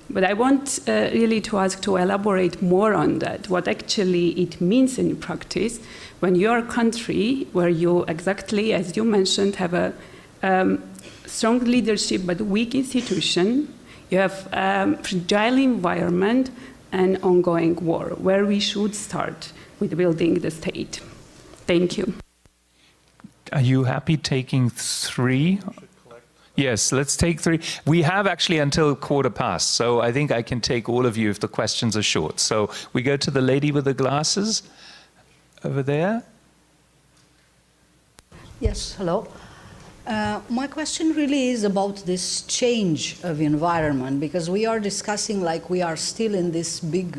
But I want really to ask to elaborate more on that, what actually it means in practice when your country, where you exactly, as you mentioned, have a strong leadership but weak institution, you have a fragile environment and ongoing war, where we should start with building the state. Thank you. Are you happy taking 3? Yes, let's take 3. We have actually until 1:15, so I think I can take all of you if the questions are short. So we go to the lady with the glasses over there. Yes, hello. My question really is about this change of environment, because we are discussing like we are still in this big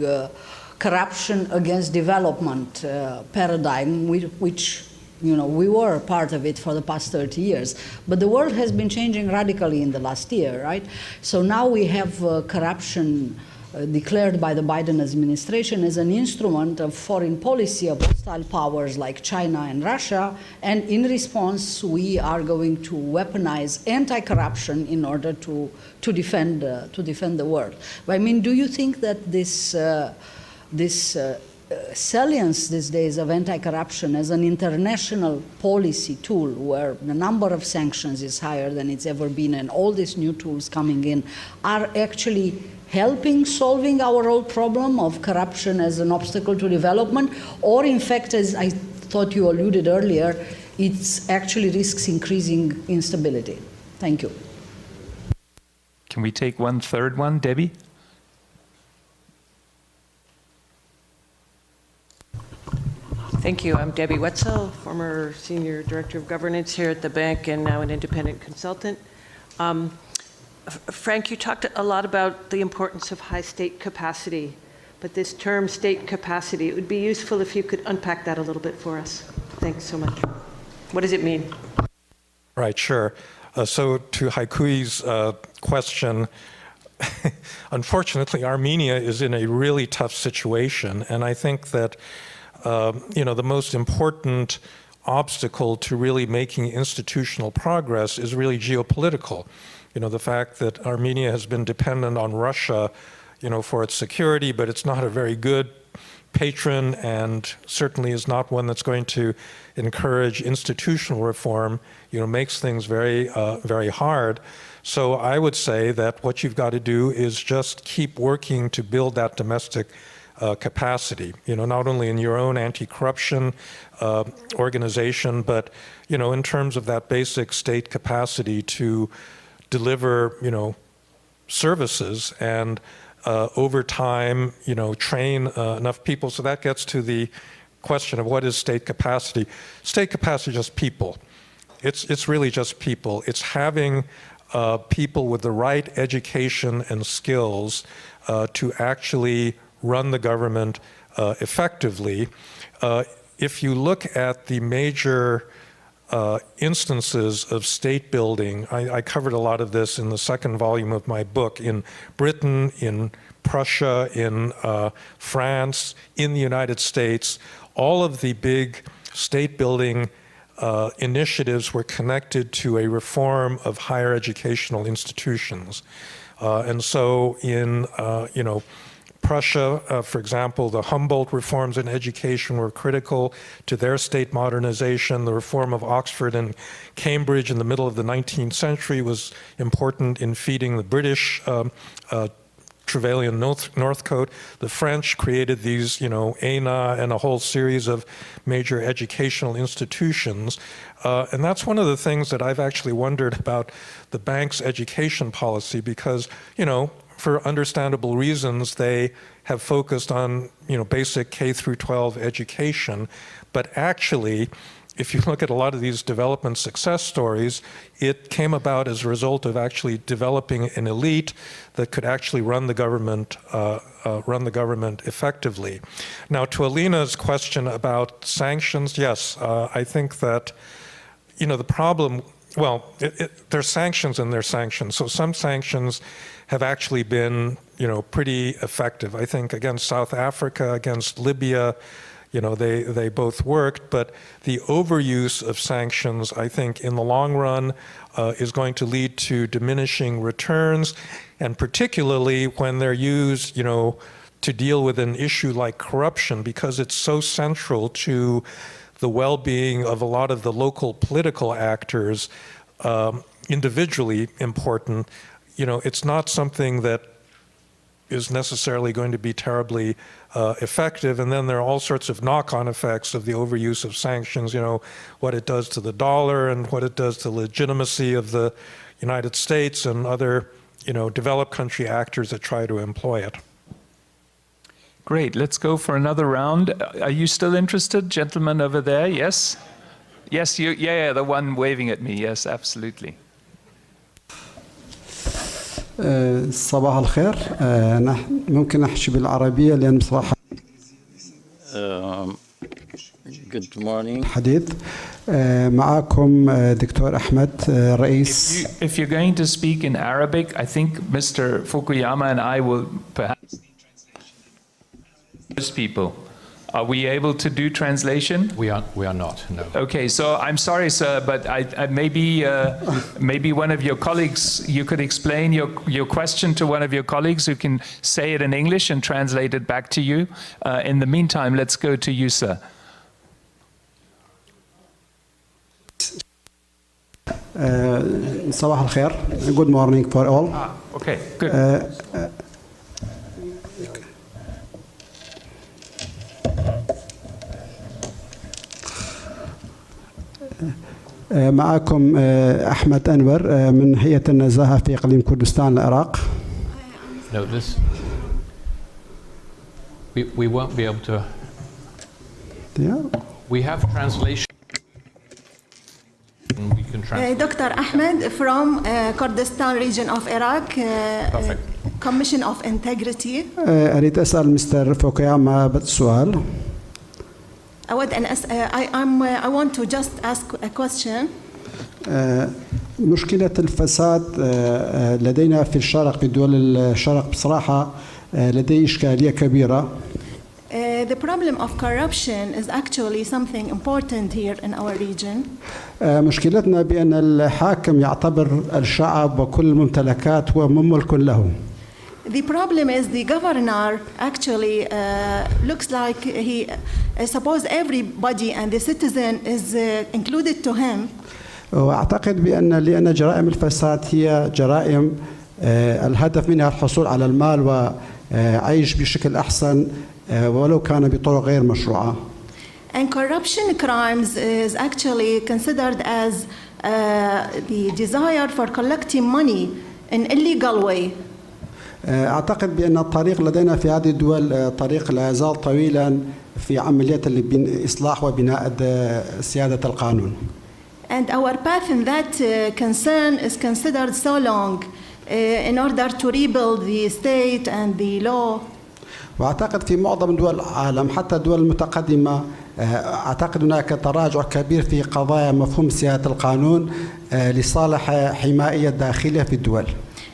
corruption against development paradigm, which we were part of it for the past 30 years. But the world has been changing radically in the last year, right? So now we have corruption declared by the Biden administration as an instrument of foreign policy of hostile powers like China and Russia, and in response we are going to weaponize anti-corruption in order to defend the world. But I mean, do you think that this salience these days of anti-corruption as an international policy tool, where the number of sanctions is higher than it's ever been, and all these new tools coming in, are actually helping solving our old problem of corruption as an obstacle to development? Or in fact, as I thought you alluded earlier, it actually risks increasing instability? Thank you. Can we take 1/3 one, Debbie? Thank you. I'm Debbie Wetzel, former Senior Director of Governance here at the bank and now an independent consultant. Frank, you talked a lot about the importance of high state capacity, but this term state capacity, it would be useful if you could unpack that a little bit for us. Thanks so much. What does it mean? Right, sure. So to Haikui's question, unfortunately, Armenia is in a really tough situation, and I think that the most important obstacle to really making institutional progress is really geopolitical. The fact that Armenia has been dependent on Russia, for its security, but it's not a very good patron, and certainly is not one that's going to encourage institutional reform, makes things very, very hard. So I would say that what you've got to do is just keep working to build that domestic capacity, not only in your own anti-corruption organization, but, in terms of that basic state capacity to deliver, services and over time, train enough people. So that gets to the question of what is state capacity. State capacity is just people. It's really just people. It's having people with the right education and skills to actually run the government effectively. If you look at the major instances of state building, I covered a lot of this in the second volume of my book, in Britain, in Prussia, in France, in the United States. All of the big state building initiatives were connected to a reform of higher educational institutions. And so in, Prussia, for example, the Humboldt reforms in education were critical to their state modernization. The reform of Oxford and Cambridge in the middle of the 19th century was important in feeding the British Trevelyan Northcote. The French created these, ENA and a whole series of major educational institutions. And that's one of the things that I've actually wondered about the bank's education policy because, for understandable reasons, they have focused on, basic K through 12 education. But actually, if you look at a lot of these development success stories, it came about as a result of actually developing an elite that could actually run the government effectively. Now, to Alina's question about sanctions, yes, I think that, the problem, there's sanctions and there's sanctions. So some sanctions have actually been, pretty effective. I think against South Africa, against Libya, they both worked, but the overuse of sanctions, I think, in the long run is going to lead to diminishing returns, and particularly when they're used, to deal with an issue like corruption, because it's so central to the well-being of a lot of the local political actors, individually important. It's not something that is necessarily going to be terribly effective, and then there are all sorts of knock-on effects of the overuse of sanctions, what it does to the dollar and what it does to the legitimacy of the United States and other, developed country actors that try to employ it. Great, let's go for another round. Are you still interested, gentleman over there? Yes? Yes, yeah, the one waving at me, yes, absolutely. صباح الخير ممكن أحكي بالعربية لأن بصراحة Good morning. حديث معكم دكتور أحمد رئيس. If you're going to speak in Arabic, I think Mr. Fukuyama and I will perhaps need translation. Those people. Are we able to do translation? We are not, no. Okay, so I'm sorry, sir, but maybe one of your colleagues, you could explain your question to one of your colleagues who can say it in English and translate it back to you. In the meantime, let's go to you, sir. صباح الخير. Good morning for all. Okay, good. معكم أحمد أنور من هيئة النزاهة في إقليم كردستان العراق. No, this we won't be able to. Yeah. We have translation. We can translate. Dr. Ahmed from Kurdistan region of Iraq, Commission of Integrity. أريد أسأل مستر فوكوياما سؤال. I want to just ask a question. مشكلة الفساد لدينا في الشرق في دول الشرق بصراحة لدي إشكالية كبيرة. The problem of corruption is actually something important here in our region. مشكلتنا بأن الحاكم يعتبر الشعب وكل الممتلكات هو مملك له. The problem is the governor actually looks like he suppose everybody and the citizen is included to him. وأعتقد لأن جرائم الفساد هي جرائم الهدف منها الحصول على المال وعيش بشكل أحسن ولو كان بطرق غير مشروعة. And corruption crimes is actually considered as the desire for collecting money in illegal way. أعتقد بأن الطريق لدينا في هذه الدول طريق لا يزال طويلا في عملية الإصلاح وبناء سيادة القانون. And our path in that concern is considered so long in order to rebuild the state and the law. وأعتقد في معظم دول العالم حتى الدول المتقدمة أعتقد هناك تراجع كبير في قضايا مفهوم سيادة القانون لصالح حماية داخلية في الدول.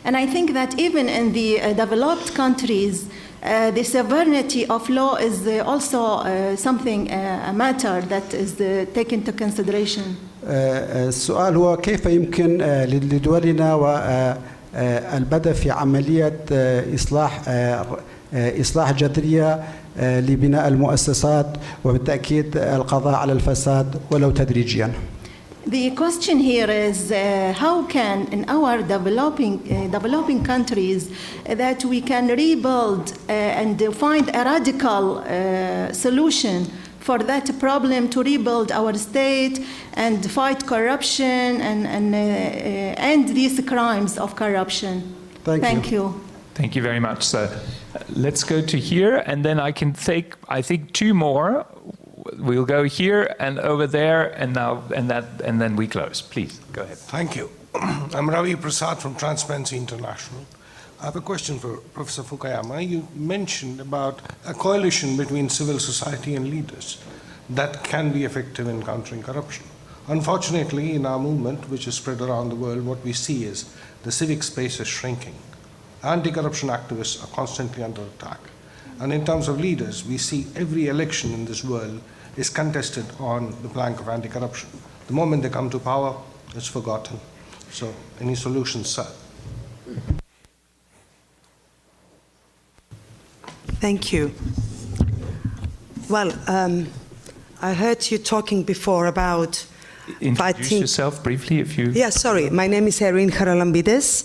And I think that even in the developed countries, the sovereignty of law is also something, a matter that is taken into consideration. السؤال هو كيف يمكن لدولنا والبدء في عملية إصلاح جذرية لبناء المؤسسات وبالتأكيد القضاء على الفساد ولو تدريجيا. The question here is how can, in our developing countries, that we can rebuild and find a radical solution for that problem, to rebuild our state and fight corruption and end these crimes of corruption. Thank you. Thank you very much. So let's go to here, and then I can take, I think, two more. We'll go here and over there, and now and then we close. Please go ahead. Thank you. I'm Ravi Prasad from Transparency International. I have a question for Professor Fukuyama. You mentioned about a coalition between civil society and leaders that can be effective in countering corruption. Unfortunately, in our movement, which is spread around the world, what we see is the civic space is shrinking. Anti-corruption activists are constantly under attack. And in terms of leaders, we see every election in this world is contested on the plank of anti-corruption. The moment they come to power, it's forgotten. So, any solutions, sir? Thank you. Well, I heard you talking before about Introduce yourself briefly, if you... Yeah, sorry. My name is Erin Haralambides.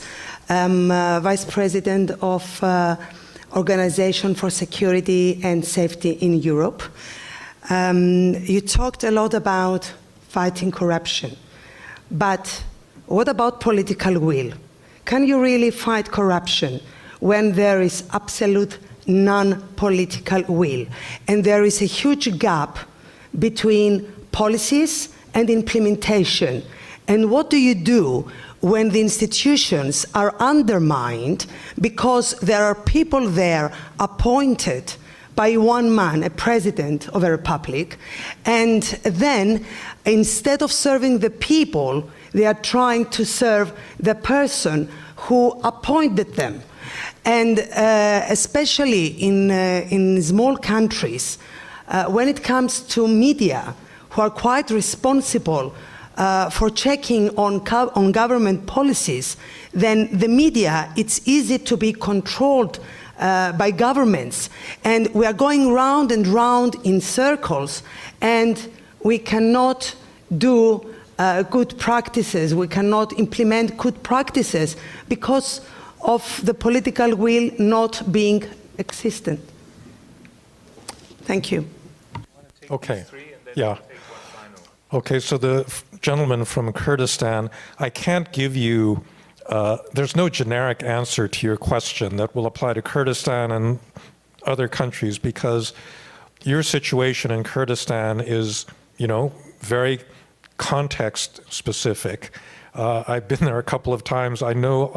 I'm Vice President of Organization for Security and Safety in Europe. You talked a lot about fighting corruption, but what about political will? Can you really fight corruption when there is absolute non-political will? And there is a huge gap between policies and implementation. And what do you do when the institutions are undermined because there are people there appointed by one man, a president of a republic, and then instead of serving the people, they are trying to serve the person who appointed them? And especially in small countries, when it comes to media, who are quite responsible for checking on government policies, then the media, it's easy to be controlled by governments. And we are going round and round in circles, and we cannot do good practices, we cannot implement good practices because of the political will not being existent. Thank you. Okay, yeah. Okay, so the gentleman from Kurdistan, I can't give you, there's no generic answer to your question that will apply to Kurdistan and other countries, because your situation in Kurdistan is, you know, very context specific. I've been there a couple of times. I know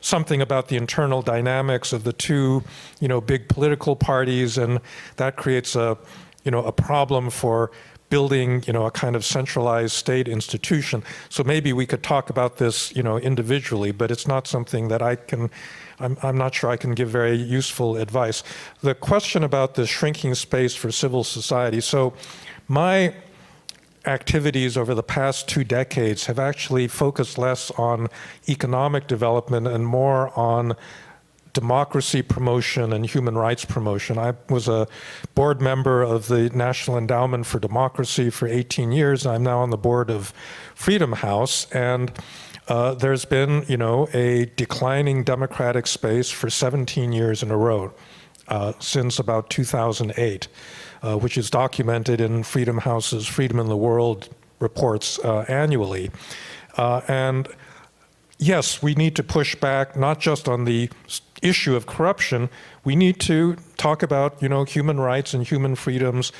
something about the internal dynamics of the two, you know, big political parties, and that creates a, you know, a problem for building, you know, a kind of centralized state institution. So maybe we could talk about this, you know, individually, but it's not something that I'm not sure I can give very useful advice. The question about the shrinking space for civil society. So my activities over the past 2 decades have actually focused less on economic development and more on democracy promotion and human rights promotion. I was a board member of the National Endowment for Democracy for 18 years. I'm now on the board of Freedom House, and there's been, you know, a declining democratic space for 17 years in a row, since about 2008, which is documented in Freedom House's Freedom in the World reports annually. And yes, we need to push back not just on the issue of corruption. We need to talk about, you know, human rights and human freedoms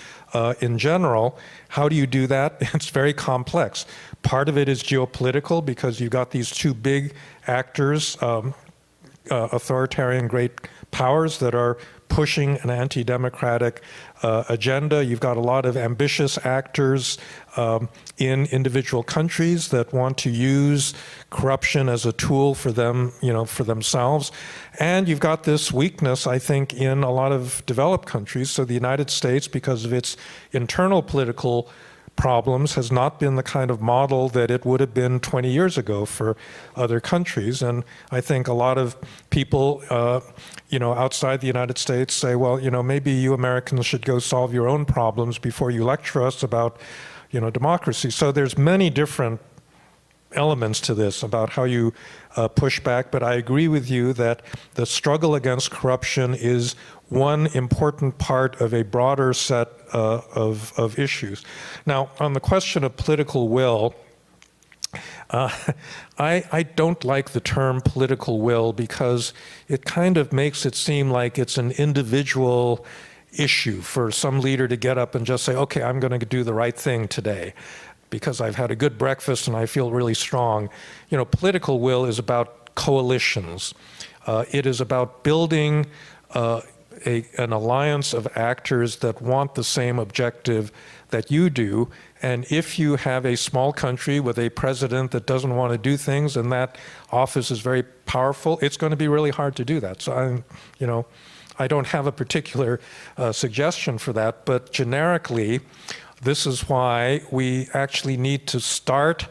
in general. How do you do that? It's very complex. Part of it is geopolitical, because you've got these two big actors, authoritarian great powers that are pushing an anti-democratic agenda. You've got a lot of ambitious actors in individual countries that want to use corruption as a tool for them, you know, for themselves. And you've got this weakness, I think, in a lot of developed countries. So the United States, because of its internal political problems has not been the kind of model that it would have been 20 years ago for other countries. And I think a lot of people, outside the United States say, well, maybe you Americans should go solve your own problems before you lecture us about, democracy. So there's many different elements to this about how you push back, but I agree with you that the struggle against corruption is one important part of a broader set of issues. Now, on the question of political will, I don't like the term political will because it kind of makes it seem like it's an individual issue for some leader to get up and just say, okay, I'm going to do the right thing today because I've had a good breakfast and I feel really strong. Political will is about coalitions. It is about building an alliance of actors that want the same objective that you do. And if you have a small country with a president that doesn't want to do things and that office is very powerful, it's going to be really hard to do that. So I don't have a particular suggestion for that, but generically, this is why we actually need to start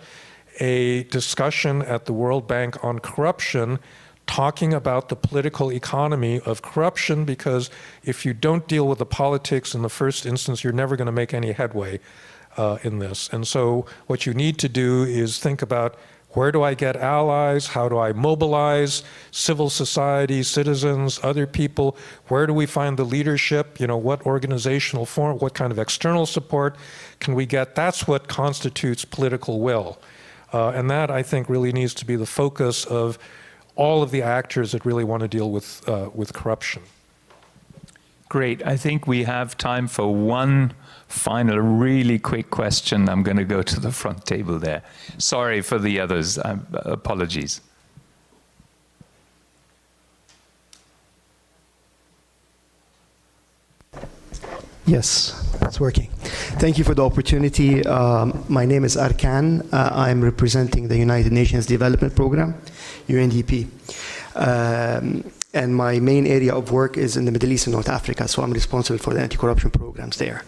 a discussion at the World Bank on corruption, talking about the political economy of corruption, because if you don't deal with the politics in the first instance, you're never going to make any headway in this. And so what you need to do is think about, where do I get allies? How do I mobilize civil society, citizens, other people? Where do we find the leadership? What organizational form, what kind of external support can we get? That's what constitutes political will. And that, I think, really needs to be the focus of all of the actors that really want to deal with corruption. Great. I think we have time for one final, really quick question. I'm going to go to the front table there. Sorry for the others. Apologies. Yes, it's working. Thank you for the opportunity. My name is Arkan. I'm representing the United Nations Development Program, UNDP. And my main area of work is in the Middle East and North Africa, so I'm responsible for the anti-corruption programs there.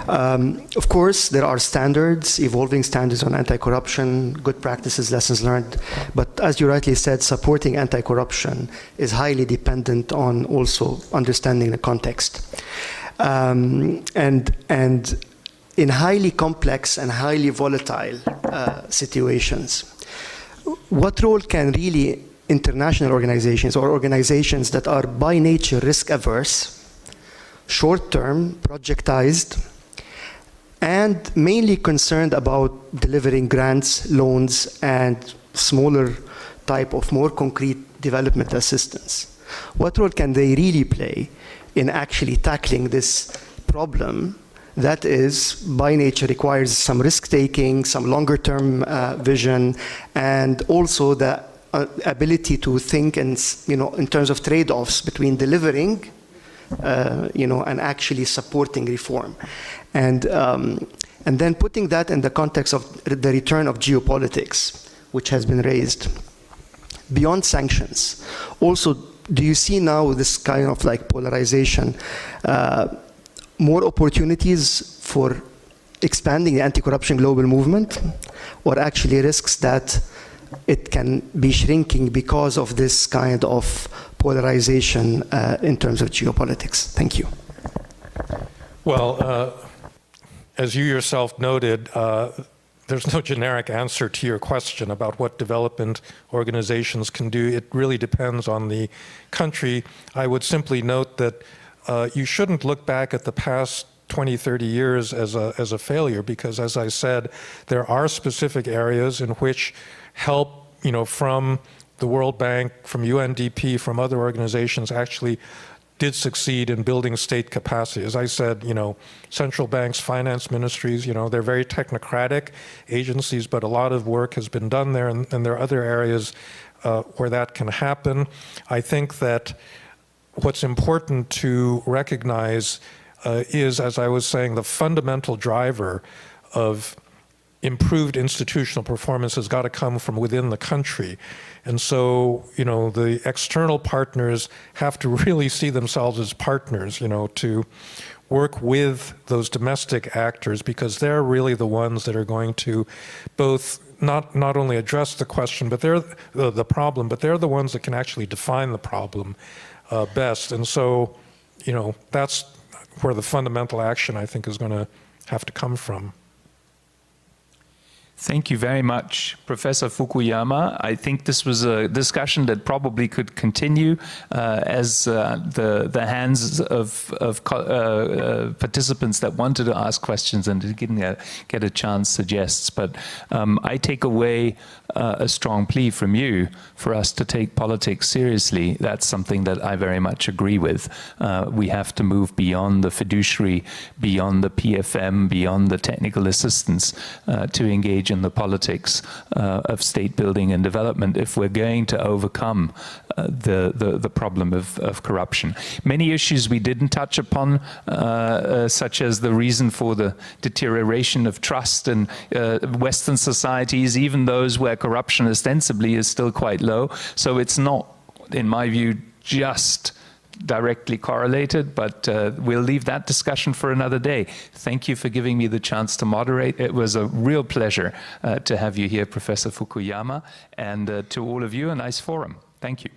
Of course, there are standards, evolving standards on anti-corruption, good practices, lessons learned, but as you rightly said, supporting anti-corruption is highly dependent on also understanding the context. And in highly complex and highly volatile situations, what role can really international organizations or organizations that are by nature risk-averse, short-term, projectized, and mainly concerned about delivering grants, loans, and smaller type of more concrete development assistance? What role can they really play in actually tackling this problem that is, by nature, requires some risk-taking, some longer-term vision, and also the ability to think in terms of trade-offs between delivering, and actually supporting reform, and then putting that in the context of the return of geopolitics, which has been raised beyond sanctions. Also, do you see now this kind of polarization, more opportunities for expanding the anti-corruption global movement, or actually risks that it can be shrinking because of this kind of polarization in terms of geopolitics? Thank you. Well, as you yourself noted, there's no generic answer to your question about what development organizations can do. It really depends on the country. I would simply note that you shouldn't look back at the past 20, 30 years as a failure, because, as I said, there are specific areas in which help, from the World Bank, from UNDP, from other organizations actually did succeed in building state capacity. As I said, central banks, finance ministries, they're very technocratic agencies, but a lot of work has been done there, and there are other areas where that can happen. I think that what's important to recognize is, as I was saying, the fundamental driver of improved institutional performance has got to come from within the country. And so, the external partners have to really see themselves as partners, to work with those domestic actors, because they're really the ones that are going to both not only address the question, but they're the problem, but they're the ones that can actually define the problem best. And so, you know, that's where the fundamental action, I think, is going to have to come from. Thank you very much, Professor Fukuyama. I think this was a discussion that probably could continue as the hands of participants that wanted to ask questions and didn't get a chance suggests. But I take away a strong plea from you for us to take politics seriously. That's something that I very much agree with. We have to move beyond the fiduciary, beyond the PFM, beyond the technical assistance to engage in the politics of state building and development if we're going to overcome the problem of corruption. Many issues we didn't touch upon, such as the reason for the deterioration of trust in Western societies, even those where corruption ostensibly is still quite low. So it's not, in my view, just directly correlated, but we'll leave that discussion for another day. Thank you for giving me the chance to moderate. It was a real pleasure to have you here, Professor Fukuyama, and to all of you, a nice forum. Thank you.